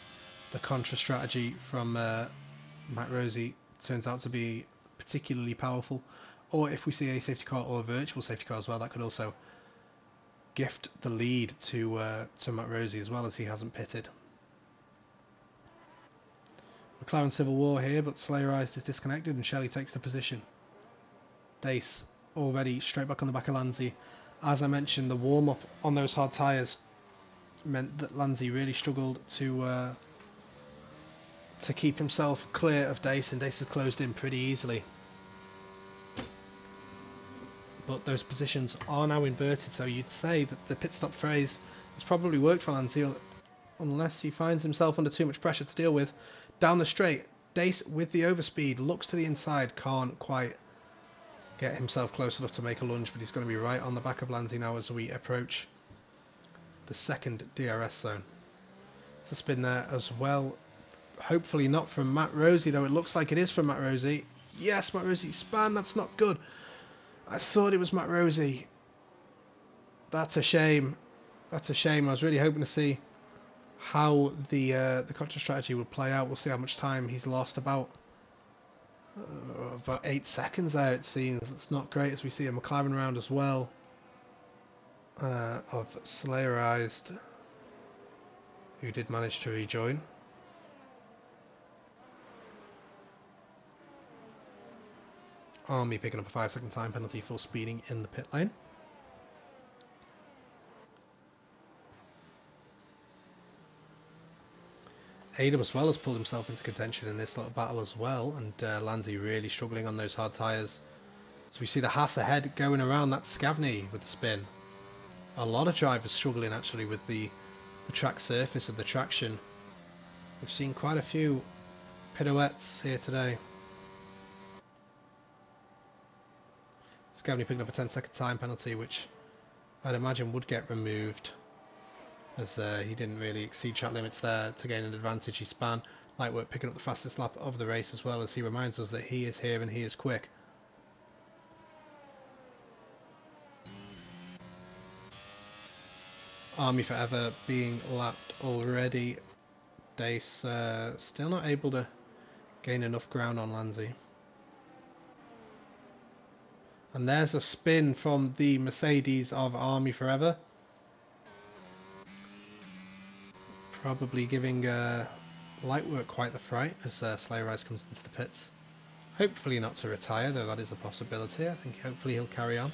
the contra strategy from Matt Rosie turns out to be particularly powerful. Or if we see a safety car or a virtual safety car as well, that could also gift the lead to Matt Rosie, as well as he hasn't pitted. McLaren Civil War here, but Slayerized is disconnected and Shelley takes the position. Dace already straight back on the back of Lanzi. As I mentioned, the warm-up on those hard tyres meant that Lanzi really struggled to keep himself clear of Dace, and Dace has closed in pretty easily. But those positions are now inverted, so you'd say that the pit stop phrase has probably worked for Lanzi, unless he finds himself under too much pressure to deal with. Down the straight, Dace with the overspeed, looks to the inside, can't quite get himself close enough to make a lunge, but he's going to be right on the back of Lanzi now as we approach the second DRS zone. It's a spin there as well. Hopefully not from Matt Rosie, though it looks like it is from Matt Rosie. Yes, Matt Rosie span, that's not good. I thought it was Matt Rosie. That's a shame. That's a shame. I was really hoping to see how the contra strategy would play out. We'll see how much time he's lost. About 8 seconds there, it seems. It's not great, as we see a McLaren round as well of Slayerized, who did manage to rejoin. Army picking up a 5-second time penalty for speeding in the pit lane. Adam as well has pulled himself into contention in this little battle as well, and Lanzi really struggling on those hard tyres. So we see the Haas ahead going around that Scavney with the spin. A lot of drivers struggling actually with the track surface and the traction. We've seen quite a few pirouettes here today. Scavney picking up a 10-second time penalty, which I'd imagine would get removed, as he didn't really exceed track limits there to gain an advantage. He span. Lightwork picking up the fastest lap of the race, as well as he reminds us that he is here and he is quick. Army Forever being lapped already. Dace still not able to gain enough ground on Lanzi. And there's a spin from the Mercedes of Army Forever. Probably giving Lightwork quite the fright as Slayerized comes into the pits. Hopefully not to retire, though that is a possibility. I think hopefully he'll carry on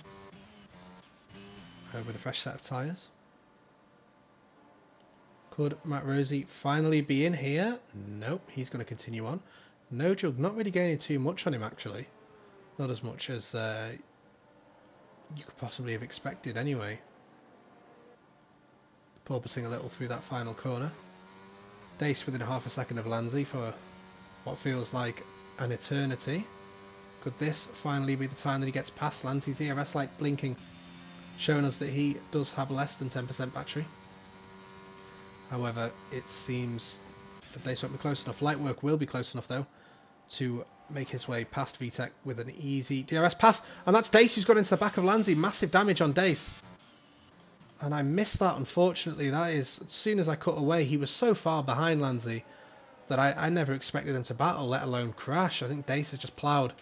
with a fresh set of tyres. Could Matt Rosie finally be in here? Nope, he's going to continue on. No Jug, not really gaining too much on him actually. Not as much as you could possibly have expected anyway. Porpoising a little through that final corner. Dace within half a second of Lanzi for what feels like an eternity. Could this finally be the time that he gets past Lanzi's DRS light blinking, showing us that he does have less than 10% battery? However, it seems that Dace won't be close enough. Lightwork will be close enough though to make his way past VTEC with an easy DRS pass, and that's Dace who's got into the back of Lanzi. Massive damage on Dace. And I missed that, unfortunately. That is, as soon as I cut away, he was so far behind Lanzi that I never expected them to battle, let alone crash. I think Dace has just ploughed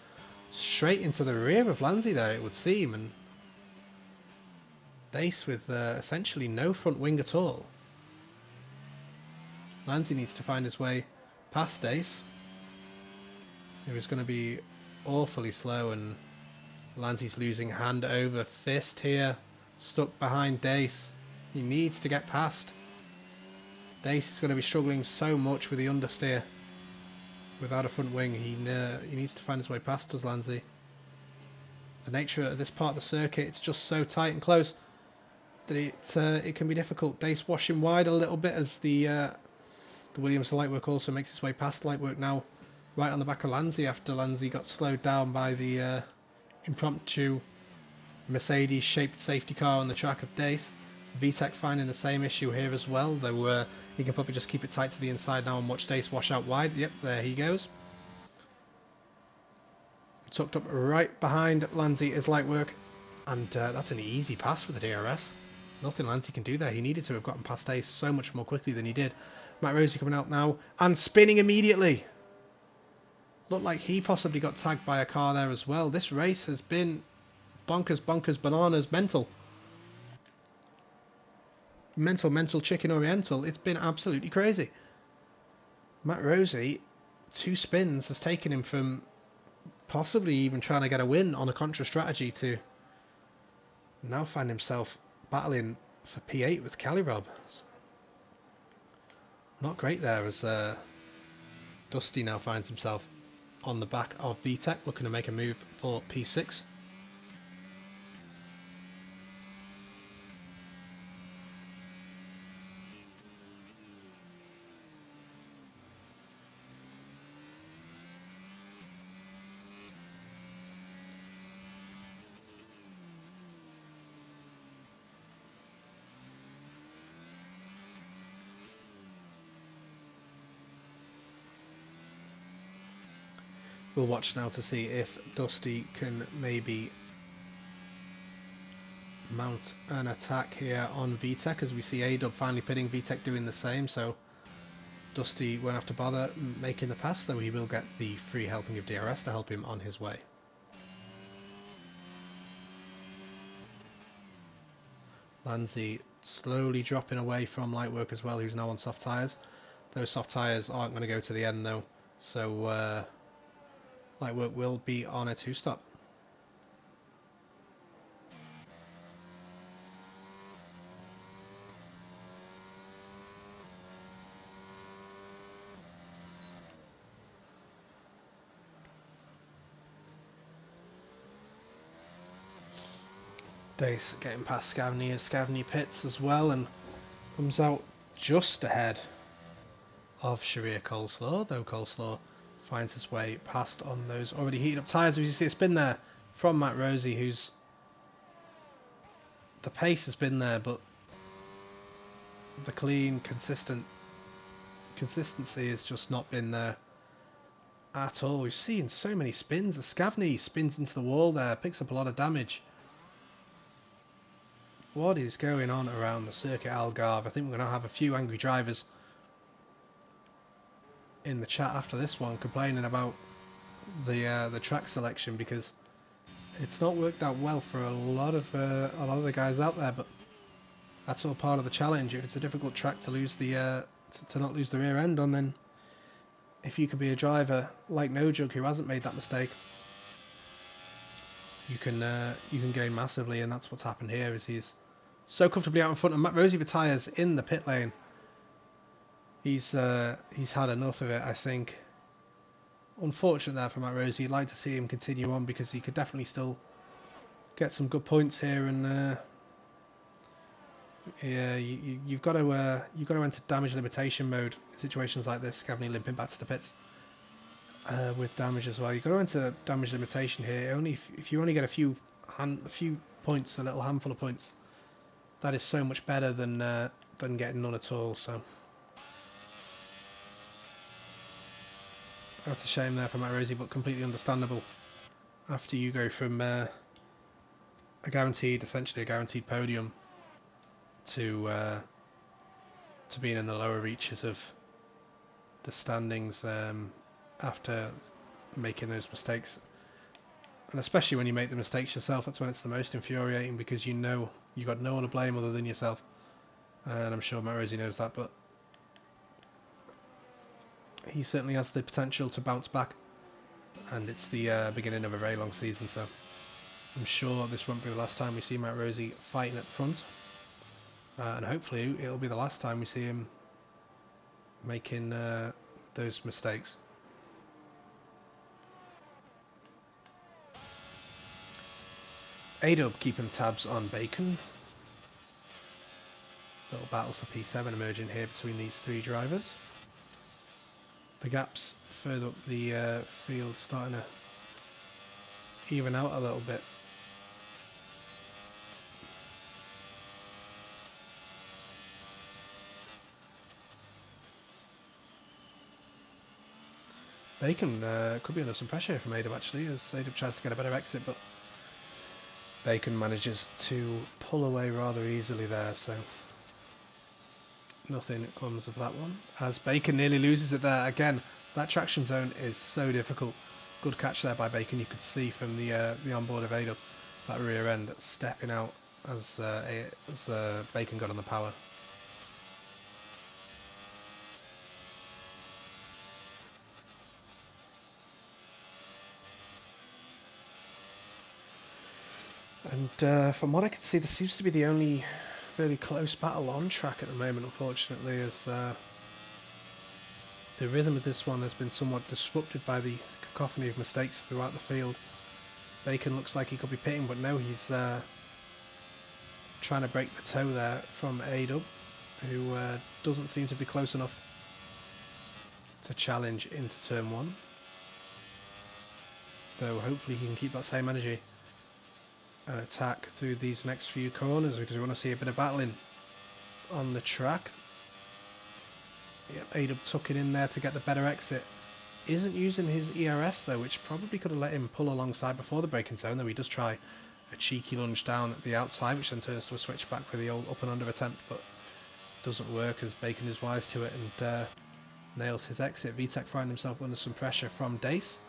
straight into the rear of Lanzi there, it would seem. And Dace with essentially no front wing at all. Lanzi needs to find his way past Dace. It was going to be awfully slow, and Lanzi's losing hand over fist here. Stuck behind Dace. He needs to get past. Dace is going to be struggling so much with the understeer. Without a front wing, he needs to find his way past us, Lanzi. The nature of this part of the circuit, it's just so tight and close that it can be difficult. Dace washing wide a little bit as the Williams Lightwork also makes its way past. Lightwork now right on the back of Lanzi after Lanzi got slowed down by the impromptu Mercedes-shaped safety car on the track of Dace. VTEC finding the same issue here as well, though he can probably just keep it tight to the inside now and watch Dace wash out wide. Yep, there he goes. Tucked up right behind Lanzi is Lightwork, and that's an easy pass for the DRS. Nothing Lanzi can do there. He needed to have gotten past Dace so much more quickly than he did. Matt Rosie coming out now and spinning immediately. Looked like he possibly got tagged by a car there as well. This race has been bonkers, bonkers, bananas, mental. Mental, chicken oriental. It's been absolutely crazy. Matt Rosie, 2 spins has taken him from possibly even trying to get a win on a contra strategy to now find himself battling for P8 with Calirob. Not great there as Dusty now finds himself on the back of VTEC, looking to make a move for P6. We'll watch now to see if Dusty can maybe mount an attack here on VTEC, as we see A-Dub finally pitting, VTEC doing the same, so Dusty won't have to bother making the pass, though he will get the free helping of DRS to help him on his way. Lanzi slowly dropping away from Lightwork as well, who's now on soft tyres. Those soft tyres aren't going to go to the end though, so Lightwork will be on a 2-stop. Dace getting past Scavney as Scavney pits as well and comes out just ahead of Sharia Coleslaw, though Coleslaw finds his way past on those already heated up tyres. As you see a spin there from Matt Rosie, who's the pace has been there, but the clean, consistency has just not been there at all. We've seen so many spins. Scavney spins into the wall there, picks up a lot of damage. What is going on around the circuit Algarve? I think we're going to have a few angry drivers in the chat after this one complaining about the track selection, because it's not worked out well for a lot of the guys out there, but that's all part of the challenge. If it's a difficult track to lose the to not lose the rear end on, then if you could be a driver like No Jug who hasn't made that mistake, you can gain massively, and that's what's happened here. Is he's so comfortably out in front, and Matt Rosie with tyres in the pit lane. He's had enough of it, I think. Unfortunate there for Matt Rosie. You'd like to see him continue on, because he could definitely still get some good points here, and yeah, you've got to enter damage limitation mode in situations like this. Gavney limping back to the pits with damage as well. You've got to enter damage limitation here. Only if you only get a few points, a little handful of points, that is so much better than getting none at all. So that's a shame there for Matt Rosie, but completely understandable after you go from essentially a guaranteed podium to being in the lower reaches of the standings after making those mistakes. And especially when you make the mistakes yourself, that's when it's the most infuriating, because you know you've got no one to blame other than yourself. And I'm sure Matt Rosie knows that, but he certainly has the potential to bounce back. And it's the beginning of a very long season, so I'm sure this won't be the last time we see Matt Rosie fighting at the front. And hopefully it'll be the last time we see him making those mistakes. A-Dub keeping tabs on Bacon. Little battle for P7 emerging here between these three drivers. The gaps further up the field starting to even out a little bit. Bacon could be under some pressure from A-Dub actually, as A-Dub tries to get a better exit, but Bacon manages to pull away rather easily there, so nothing comes of that one. As Bacon nearly loses it there again, that traction zone is so difficult. Good catch there by Bacon. You could see from the onboard of A-Dub that rear end stepping out as Bacon got on the power. And from what I can see, this seems to be the only really close battle on track at the moment, unfortunately, as the rhythm of this one has been somewhat disrupted by the cacophony of mistakes throughout the field. Bacon looks like he could be pitting, but no, he's trying to break the toe there from A-Dub, who doesn't seem to be close enough to challenge into turn one. Though hopefully he can keep that same energy and attack through these next few corners, because we want to see a bit of battling on the track. Yep, A-Dub tucking in there to get the better exit. Isn't using his ERS though, which probably could have let him pull alongside before the braking zone, though he does try a cheeky lunge down at the outside, which then turns to a switchback for the old up and under attempt, but doesn't work as Bacon is wise to it and nails his exit. VTech finding himself under some pressure from Dace.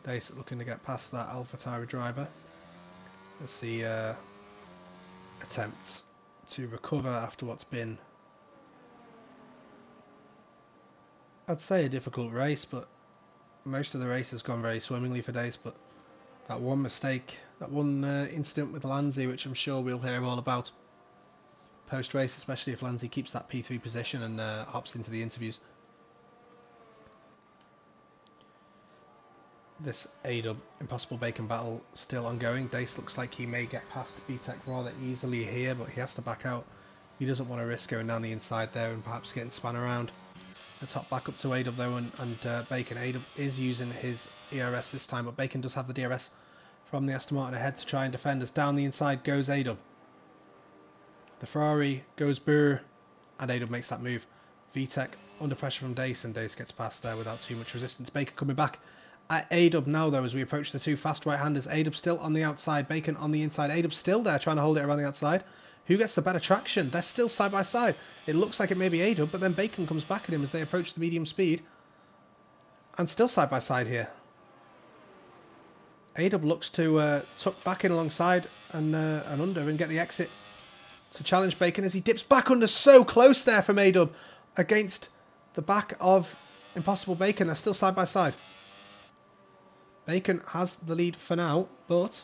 Dace looking to get past that AlphaTauri driver as he attempts to recover after what's been, I'd say, a difficult race, but most of the race has gone very swimmingly for Dace. But that one mistake, that one incident with Lanzi, which I'm sure we'll hear all about post-race, especially if Lanzi keeps that P3 position and hops into the interviews. This A-Dub Impossible Bacon battle still ongoing. Dace looks like he may get past VTech rather easily here, but he has to back out. He doesn't want to risk going down the inside there and perhaps getting spun around. The top back up to A-Dub though, and Bacon. A-Dub is using his ERS this time, but Bacon does have the DRS from the Aston Martin ahead to try and defend us. Down the inside goes A-Dub. The Ferrari goes brr, and A-Dub makes that move. VTech under pressure from Dace, and Dace gets past there without too much resistance. Bacon coming back at A-Dub now though as we approach the two fast right-handers. A-Dub still on the outside, Bacon on the inside. A-Dub still there trying to hold it around the outside. Who gets the better traction? They're still side by side. It looks like it may be A-Dub, but then Bacon comes back at him as they approach the medium speed. And still side by side here. A-Dub looks to tuck back in alongside and under and get the exit to challenge Bacon as he dips back under. So close there from A-Dub against the back of Impossible Bacon. They're still side by side. Bacon has the lead for now, but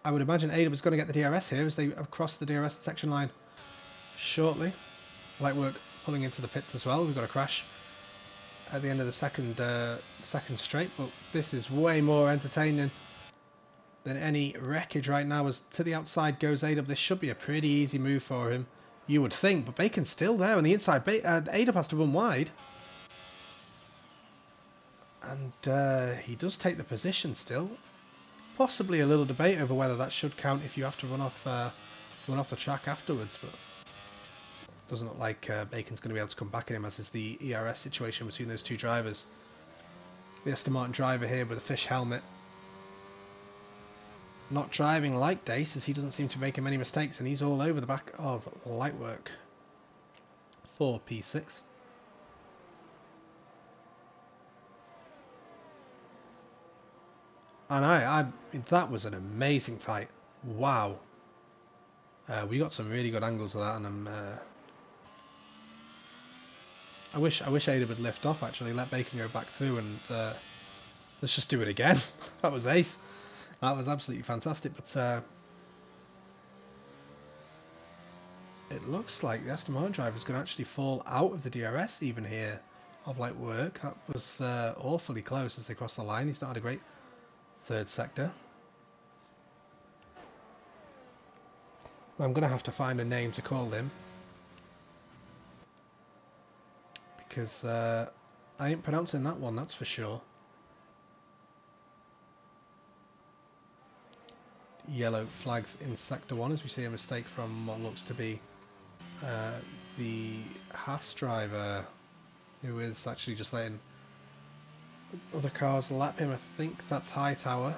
I would imagine Ada was going to get the DRS here as they have crossed the DRS section line shortly. Lightwork pulling into the pits as well. We've got a crash at the end of the second straight, but this is way more entertaining than any wreckage right now. As to the outside goes Ada. This should be a pretty easy move for him, you would think, but Bacon's still there on the inside. Ada has to run wide. And he does take the position still. Possibly a little debate over whether that should count if you have to run off the track afterwards, but doesn't look like Bacon's going to be able to come back at him, as is the ERS situation between those two drivers. The Aston Martin driver here with a fish helmet, not driving like Dace, as he doesn't seem to be making many mistakes, and he's all over the back of Lightwork for P6. And that was an amazing fight. Wow. We got some really good angles of that, and I wish Ada would lift off, actually, let Bacon go back through, and let's just do it again. That was ace. That was absolutely fantastic. But it looks like the Aston Martin driver is going to actually fall out of the DRS even here of Lightwork. That was awfully close as they crossed the line. He's not had a great third sector. I'm going to have to find a name to call him, because I ain't pronouncing that one, that's for sure. Yellow flags in sector 1 as we see a mistake from what looks to be the Haas driver, who is actually just letting other cars lap him. I think that's Hightower.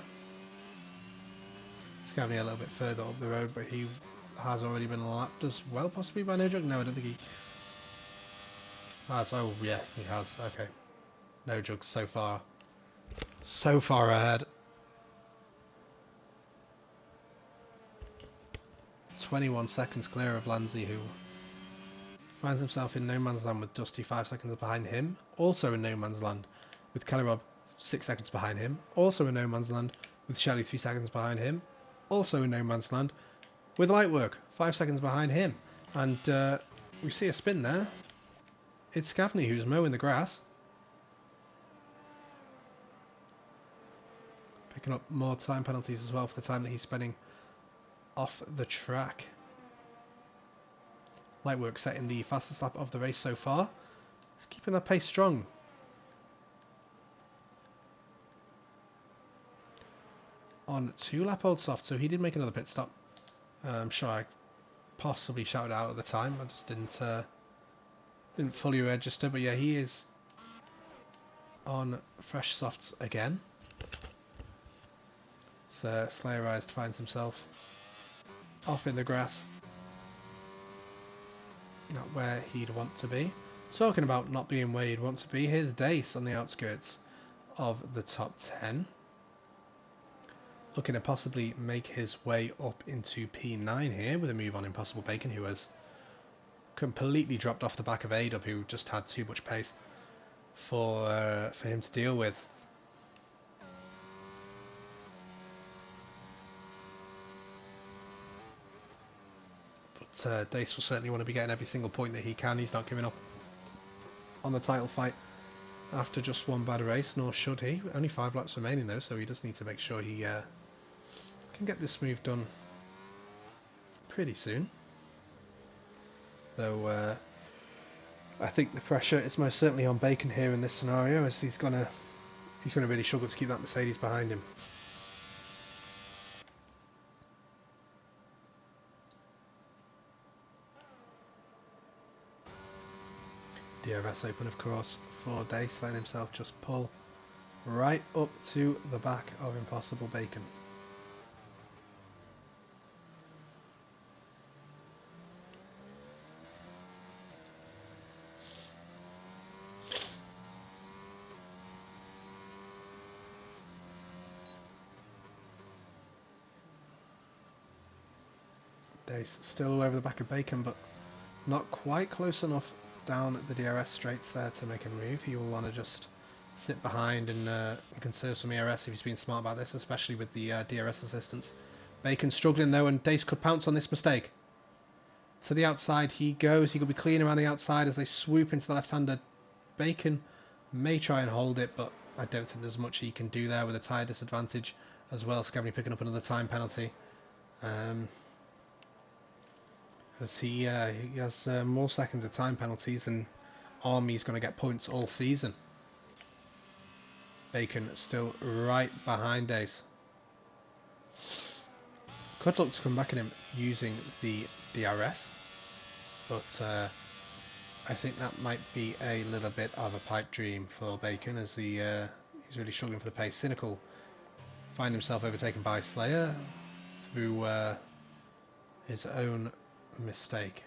Scavney a little bit further up the road, but he has already been lapped as well, possibly by No Jug. No, I don't think he has. Oh yeah, he has. Okay, No Jug so far ahead. 21 seconds clear of Lanzi, who finds himself in no man's land with Dusty 5 seconds behind him. Also in no man's land with Kelly Robb 6 seconds behind him. Also in no man's land with Shelley 3 seconds behind him. Also in no man's land with Lightwork 5 seconds behind him. And we see a spin there. It's Scavney who's mowing the grass. Picking up more time penalties as well for the time that he's spending off the track. Lightwork setting the fastest lap of the race so far. He's keeping that pace strong. On 2-lap old soft, so he did make another pit stop. I'm sure I possibly shouted out at the time. I just didn't fully register, but yeah, he is on fresh softs again. So Slayerized finds himself off in the grass, not where he'd want to be. Talking about not being where you'd want to be, here's Dace on the outskirts of the top 10, looking to possibly make his way up into P9 here with a move on Impossible Bacon, who has completely dropped off the back of A-Dub, who just had too much pace for him to deal with. But Dace will certainly want to be getting every single point that he can. He's not giving up on the title fight after just one bad race, nor should he. Only 5 laps remaining though, so he does need to make sure he can get this move done pretty soon. Though I think the pressure is most certainly on Bacon here in this scenario, as he's gonna really struggle to keep that Mercedes behind him. DRS open, of course, for Dace, letting himself just pull right up to the back of Impossible Bacon. Dace still all over the back of Bacon, but not quite close enough down the DRS straights there to make a move. He will want to just sit behind and conserve some ERS if he's been smart about this, especially with the DRS assistance. Bacon struggling though, and Dace could pounce on this mistake. To the outside he goes. He could be clean around the outside as they swoop into the left-hander. Bacon may try and hold it, but I don't think there's much he can do there with a tyre disadvantage as well. Scavney picking up another time penalty. As he has more seconds of time penalties than Army's going to get points all season. Bacon still right behind Dace. Could look to come back at him using the DRS, but I think that might be a little bit of a pipe dream for Bacon, as he's really struggling for the pace. Cynical find himself overtaken by Slayer through his own mistake.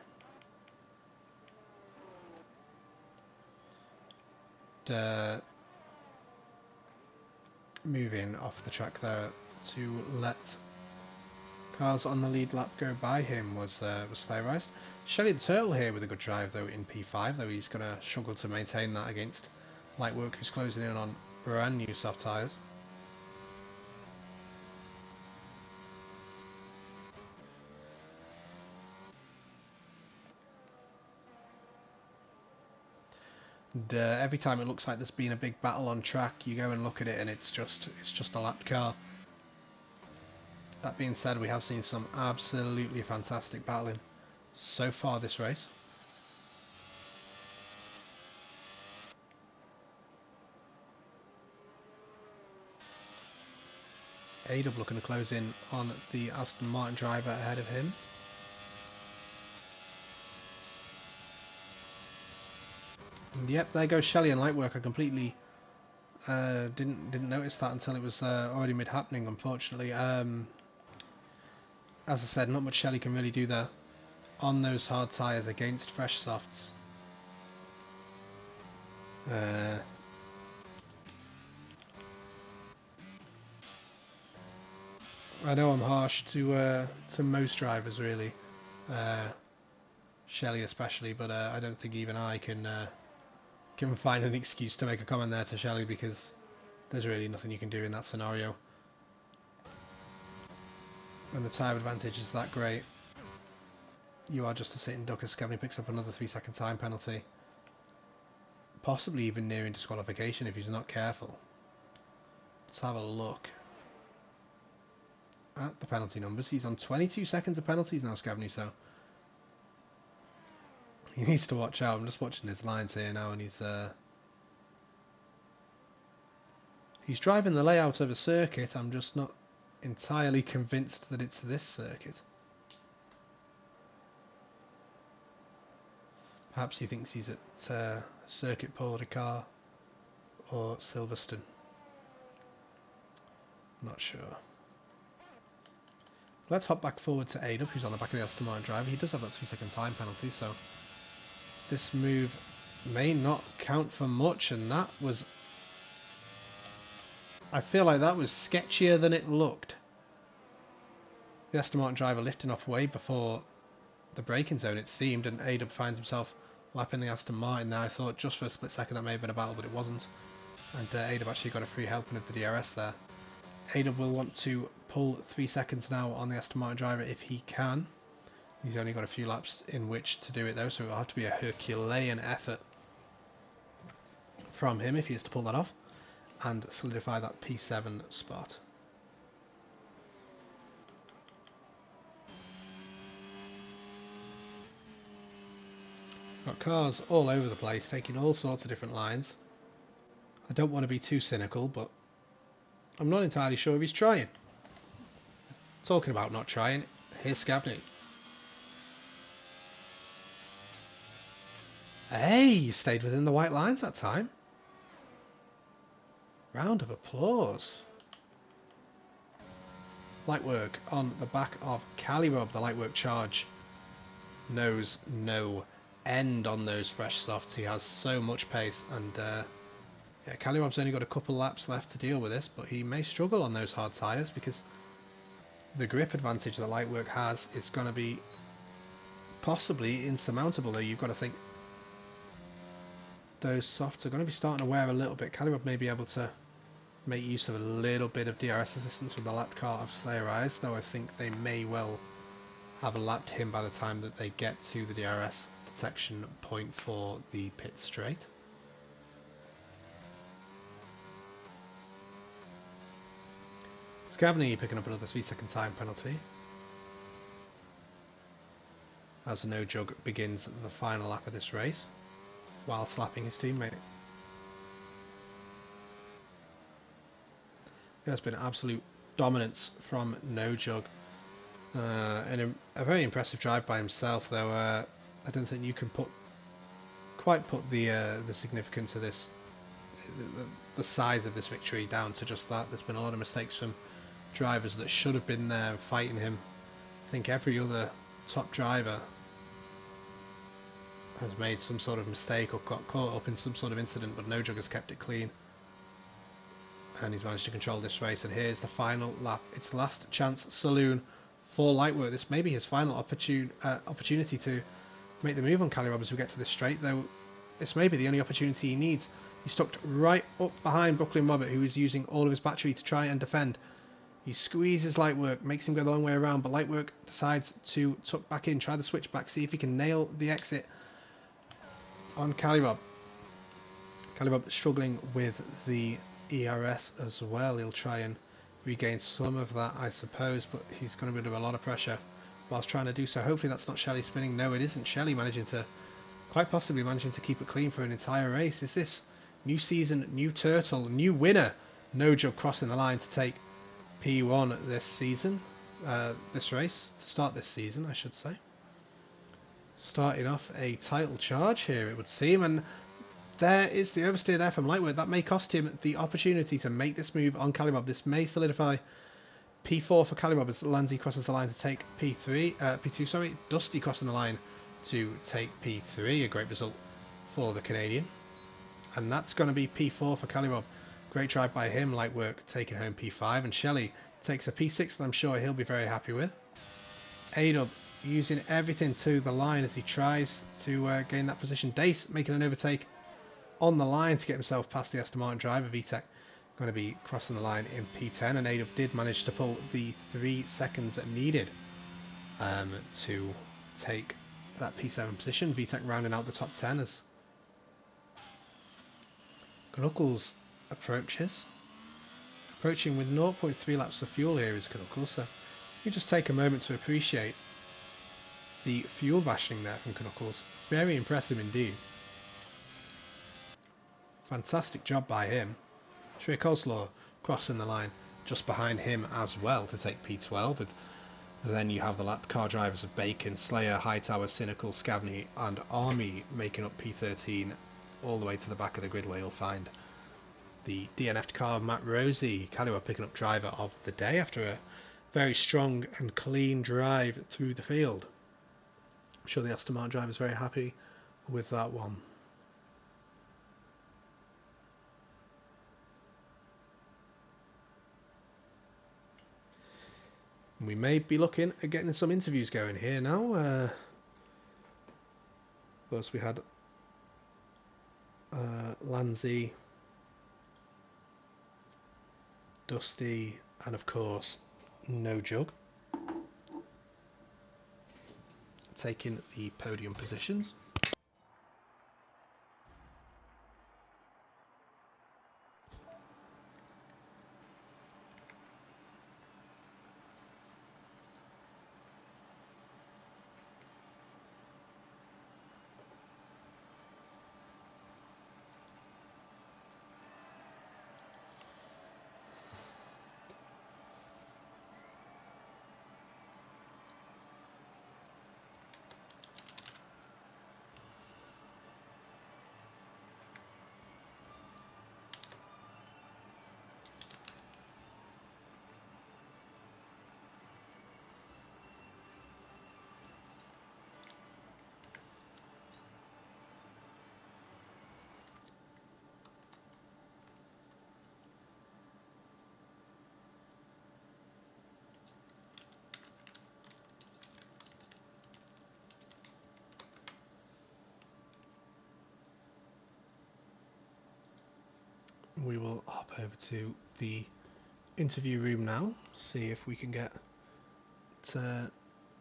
Moving off the track there to let cars on the lead lap go by him was Slayerized. Shelley the Turtle here with a good drive though in P5, though he's going to struggle to maintain that against Lightwork, who's closing in on brand new soft tyres. And every time it looks like there's been a big battle on track, you go and look at it and it's just a lapped car. That being said, we have seen some absolutely fantastic battling so far this race. A-Dub looking to close in on the Aston Martin driver ahead of him. And yep, there goes Shelley and Lightwork. I completely didn't notice that until it was already mid-happening, unfortunately. As I said, not much Shelley can really do there on those hard tyres against fresh softs. I know I'm harsh to most drivers really, Shelley especially, but I don't think even I can find an excuse to make a comment there to Shelley, because there's really nothing you can do in that scenario. When the tyre advantage is that great, you are just a sitting duck as Scavney picks up another 3-second time penalty. Possibly even nearing disqualification if he's not careful. Let's have a look at the penalty numbers. He's on 22 seconds of penalties now, Scavney, so he needs to watch out. I'm just watching his lines here now, and he's driving the layout of a circuit. I'm just not entirely convinced that it's this circuit. Perhaps he thinks he's at Circuit Paul Ricard or Silverstone. Not sure. Let's hop back forward to A-Dub, who's on the back of the Aston Martin driver. He does have that 3-second time penalty, so this move may not count for much, and that was... I feel like that was sketchier than it looked. The Aston Martin driver lifting off way before the braking zone, it seemed, and A-Dub finds himself lapping the Aston Martin there. I thought just for a split second that may have been a battle, but it wasn't. And A-Dub actually got a free helping of the DRS there. A-Dub will want to pull 3 seconds now on the Aston Martin driver if he can. He's only got a few laps in which to do it though, so it'll have to be a Herculean effort from him if he is to pull that off and solidify that P7 spot. Got cars all over the place, taking all sorts of different lines. I don't want to be too cynical, but I'm not entirely sure if he's trying. Talking about not trying, here's Scavney. Hey, you stayed within the white lines that time. Round of applause. Lightwork on the back of Calirob. The Lightwork charge knows no end on those fresh softs. He has so much pace, and yeah, Calirob's only got a couple laps left to deal with this, but he may struggle on those hard tyres because the grip advantage that Lightwork has is going to be possibly insurmountable, though. You've got to think those softs are going to be starting to wear a little bit. Calirob may be able to make use of a little bit of DRS assistance with the lap car of Slayer Eyes, though I think they may well have lapped him by the time that they get to the DRS detection point for the pit straight. Scavney picking up another 3-second time penalty as No Jug begins the final lap of this race while slapping his teammate. There's been absolute dominance from No Jug, and a very impressive drive by himself, though I don't think you can quite put the significance of this, the size of this victory down to just that. There's been a lot of mistakes from drivers that should have been there fighting him. I think every other top driver has made some sort of mistake or got caught up in some sort of incident, but No Jug has kept it clean. And he's managed to control this race, and here's the final lap. It's last chance saloon for Lightwork. This may be his final opportunity to make the move on Calirob as we get to this straight, though this may be the only opportunity he needs. He's stuck right up behind Brooklyn Robert, who is using all of his battery to try and defend. He squeezes Lightwork, makes him go the long way around, but Lightwork decides to tuck back in, try the switchback, see if he can nail the exit on Calirob. Calirob struggling with the ERS as well. He'll try and regain some of that, I suppose, but he's going to be under a lot of pressure whilst trying to do so. Hopefully that's not Shelley spinning. No, it isn't. Shelley quite possibly managing to keep it clean for an entire race. Is this new season, new turtle, new winner? No Jug crossing the line to take P1 this season, this race, to start this season, I should say. Starting off a title charge here, it would seem, and there is the oversteer there from Lightwork. That may cost him the opportunity to make this move on Calirob. This may solidify P4 for Calirob as Lanzi crosses the line to take P2, sorry. Dusty crossing the line to take P3, a great result for the Canadian. And that's going to be P4 for Calirob. Great drive by him, Lightwork taking home P5, and Shelley takes a P6 that I'm sure he'll be very happy with. A-Dub using everything to the line as he tries to gain that position. Dace making an overtake on the line to get himself past the Aston Martin driver. VTEC going to be crossing the line in P10, and A-Dub did manage to pull the 3 seconds needed to take that P7 position. VTEC rounding out the top 10 as Knuckles approaching with 0.3 laps of fuel here is Knuckles, so you just take a moment to appreciate the fuel rationing there from Knuckles. Very impressive indeed. Fantastic job by him. Shrey Coleslaw crossing the line just behind him as well to take P12. With then you have the lap car drivers of Bacon, Slayer, Hightower, Cynical, Scavney and Army making up P13 all the way to the back of the grid, where you'll find the DNF'd car of Matt Rosie. Calirob picking up driver of the day after a very strong and clean drive through the field. I'm sure the Aston Martin driver is very happy with that one. We may be looking at getting some interviews going here now. Of course, we had Lanzi, Dusty, and of course No Jug taking the podium positions. We will hop over to the interview room now, see if we can get to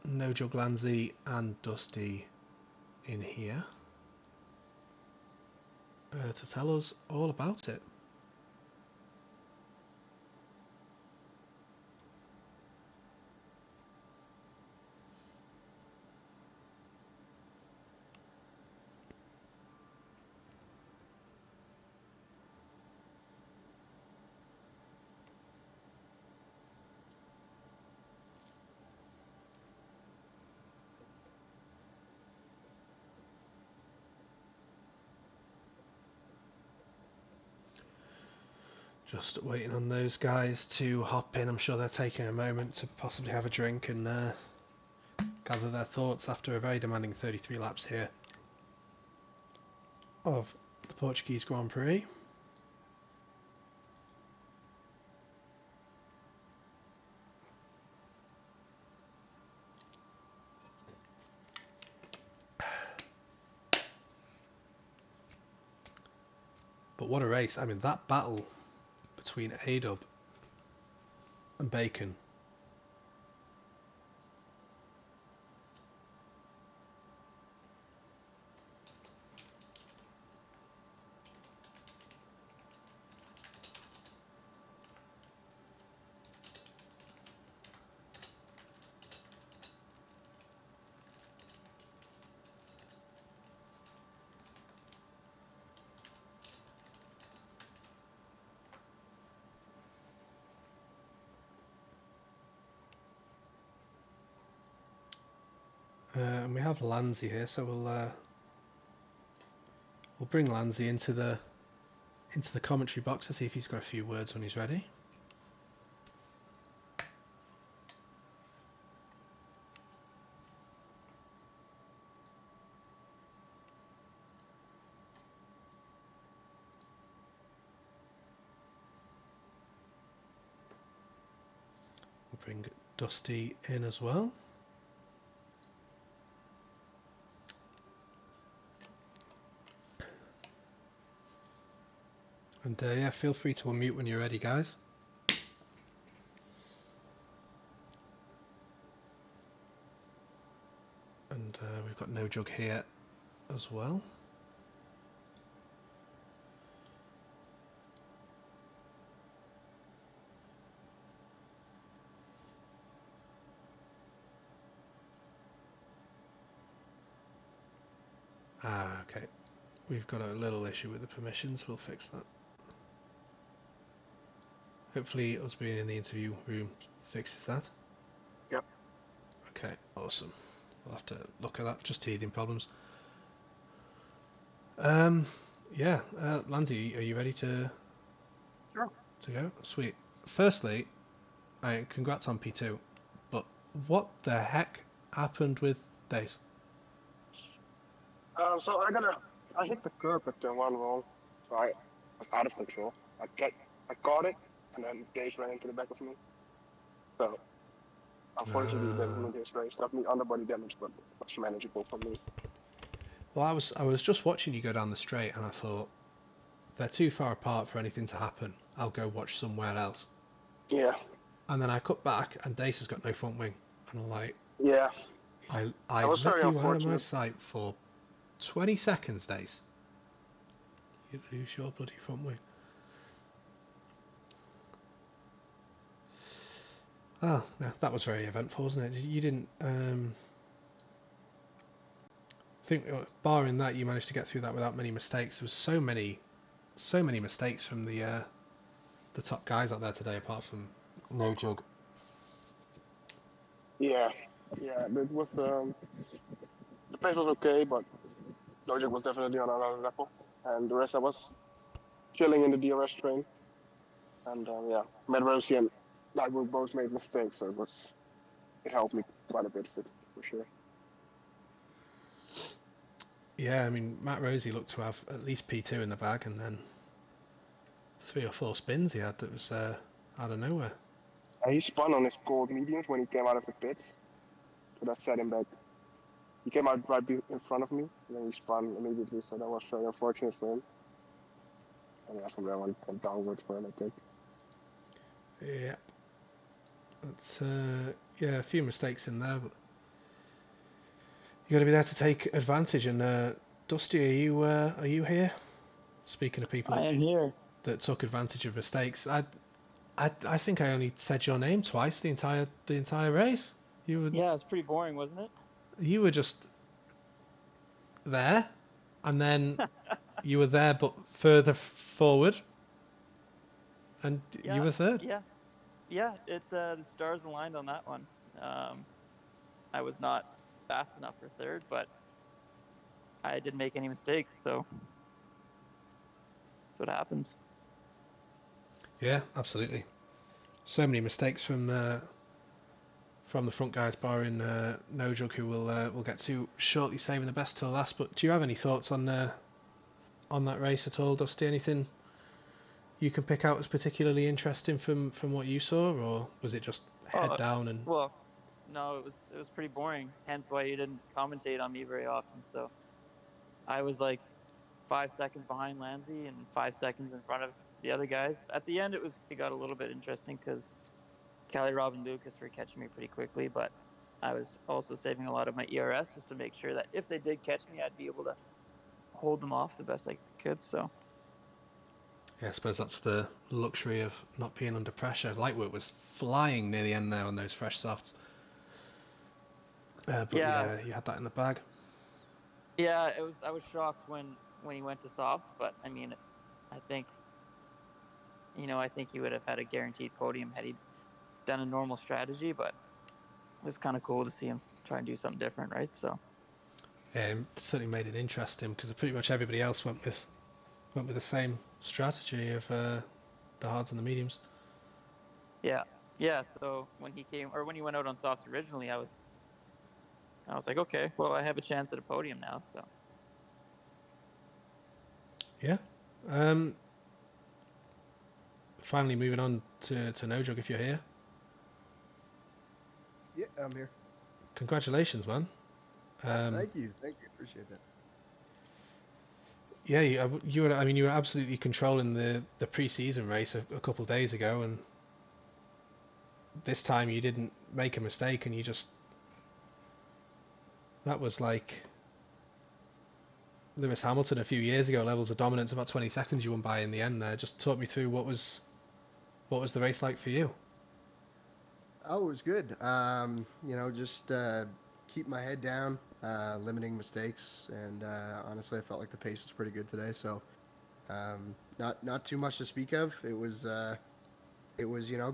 No Jug Lanzi and Dusty in here to tell us all about it. Just waiting on those guys to hop in. I'm sure they're taking a moment to possibly have a drink and gather their thoughts after a very demanding 33 laps here of the Portuguese Grand Prix. But what a race. I mean, that battle between A-Dub and Bacon. And we have Lanzi here, so we'll bring Lanzi into the commentary box to see if he's got a few words when he's ready. We'll bring Dusty in as well. And yeah, feel free to unmute when you're ready, guys. And we've got No Jug here as well. Ah, okay. We've got a little issue with the permissions. We'll fix that. Hopefully us being in the interview room fixes that. Yep. Okay, awesome. We'll have to look at that. Just teething problems. Yeah, Lanzi, are you ready to go? Sweet. Firstly, congrats on P2, but what the heck happened with Dace? So I hit the curb at turn 1 wrong, so I was out of control. I caught it, and then Dace ran into the back of me. So, unfortunately, that was this race. Got me underbody damage, but it was manageable for me. Well, I was just watching you go down the straight, and I thought, they're too far apart for anything to happen. I'll go watch somewhere else. Yeah. And then I cut back, and Dace has got no front wing. And I'm like, yeah. I was let very you out of my unfortunate. sight for 20 seconds, Dace. You lose your bloody front wing. Oh, no, that was very eventful, wasn't it? You didn't think, barring that, you managed to get through that without many mistakes. There was so many mistakes from the top guys out there today, apart from No Jug. Yeah. It was the pace was okay, but No Jug was definitely on another level, and the rest I was chilling in the DRS train. And yeah, Matt Rosie and Lightwood both made mistakes, so it helped me quite a bit for sure. Yeah, I mean, Matt Rosie looked to have at least P2 in the bag, and then 3 or 4 spins he had that was out of nowhere. He spun on his cold mediums when he came out of the pits, so that set him back. He came out right in front of me, and then he spun immediately, so that was very unfortunate for him. And yeah, from there on, went downward for him, I think. Yeah, that's yeah, a few mistakes in there, but you got to be there to take advantage. And Dusty, are you here? Speaking of people I am here. that took advantage of mistakes, I think I only said your name twice the entire race. Yeah, it was pretty boring, wasn't it? You were just there, and then you were there but further forward, and you Yeah, were third. yeah, yeah. The stars aligned on that one. Um, I was not fast enough for third, but I didn't make any mistakes, so that's what happens. Yeah, absolutely. So many mistakes from the front guys, barring No Jug, who we'll get to shortly, saving the best till last. But do you have any thoughts on that race at all, Dusty? Anything you can pick out as particularly interesting from what you saw, or was it just head Oh, down and? well, no, it was pretty boring. Hence why you didn't commentate on me very often. So I was like 5 seconds behind Lanzi and 5 seconds in front of the other guys. At the end, it got a little bit interesting because Kelly, Rob, and Lucas were catching me pretty quickly, but I was also saving a lot of my ERS just to make sure that if they did catch me, I'd be able to hold them off the best I could. So Yeah, I suppose that's the luxury of not being under pressure. Lightwork was flying near the end there on those fresh softs. But yeah, yeah, you had that in the bag. yeah, it was. I was shocked when he went to softs, but I mean, I think I think he would have had a guaranteed podium had he done a normal strategy. But it was kind of cool to see him try and do something different, right? So Yeah, it certainly made it interesting because pretty much everybody else went with the same strategy of the hards and the mediums. yeah, yeah. So when he went out on softs originally, I was like, okay, well, I have a chance at a podium now. So Yeah. Finally moving on to No Jug, if you're here. Yeah, I'm here. Congratulations, man. Thank you, appreciate that. Yeah, you were. I mean, you were absolutely controlling the pre-season race a couple of days ago, and this time you didn't make a mistake, and that was like Lewis Hamilton a few years ago. Levels of dominance, about 20 seconds you won by in the end there. Just talk me through what was the race like for you? Oh, it was good. Just keep my head down, limiting mistakes, and honestly, I felt like the pace was pretty good today. So, not too much to speak of. It was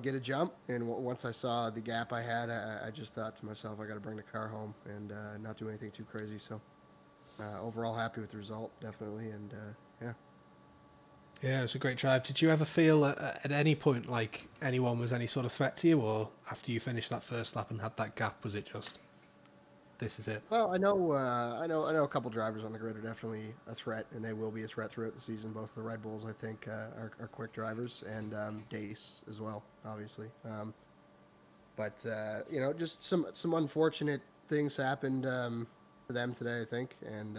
get a jump, and once I saw the gap I had, I just thought to myself, I got to bring the car home and not do anything too crazy. So, overall, happy with the result, definitely, and yeah. Yeah, it was a great drive. Did you ever feel at any point like anyone was any sort of threat to you, or after you finished that first lap and had that gap, was it just this is it? Well, I know a couple drivers on the grid are definitely a threat, and they will be a threat throughout the season. Both the Red Bulls, I think, are quick drivers, and Dace as well, obviously. But just some unfortunate things happened for them today, I think, and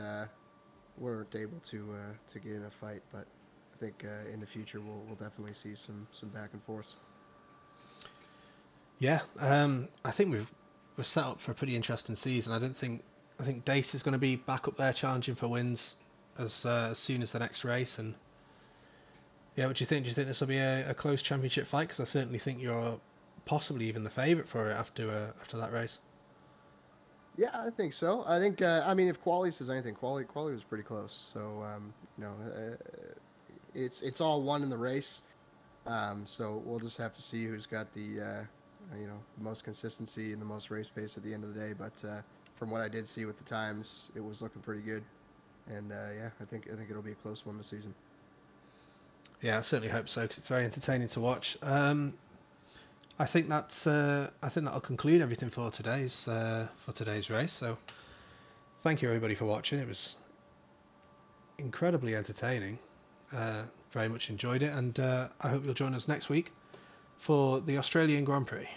weren't able to get in a fight. But I think in the future we'll definitely see some back and forths. Yeah, I think we're set up for a pretty interesting season. I think Dace is going to be back up there challenging for wins as soon as the next race. And yeah, what do you think? Do you think this will be a close championship fight? Because I certainly think you're possibly even the favourite for it after that race. Yeah, I think so. I think I mean if quali says anything, quali was pretty close. So it's all one in the race. So we'll just have to see who's got the most consistency and the most race pace at the end of the day. But from what I did see with the times, it was looking pretty good. And yeah, I think it'll be a close one this season. Yeah, I certainly hope so because it's very entertaining to watch. I think that'll conclude everything for today's race. So thank you everybody for watching. It was incredibly entertaining. Very much enjoyed it, and I hope you'll join us next week for the Australian Grand Prix.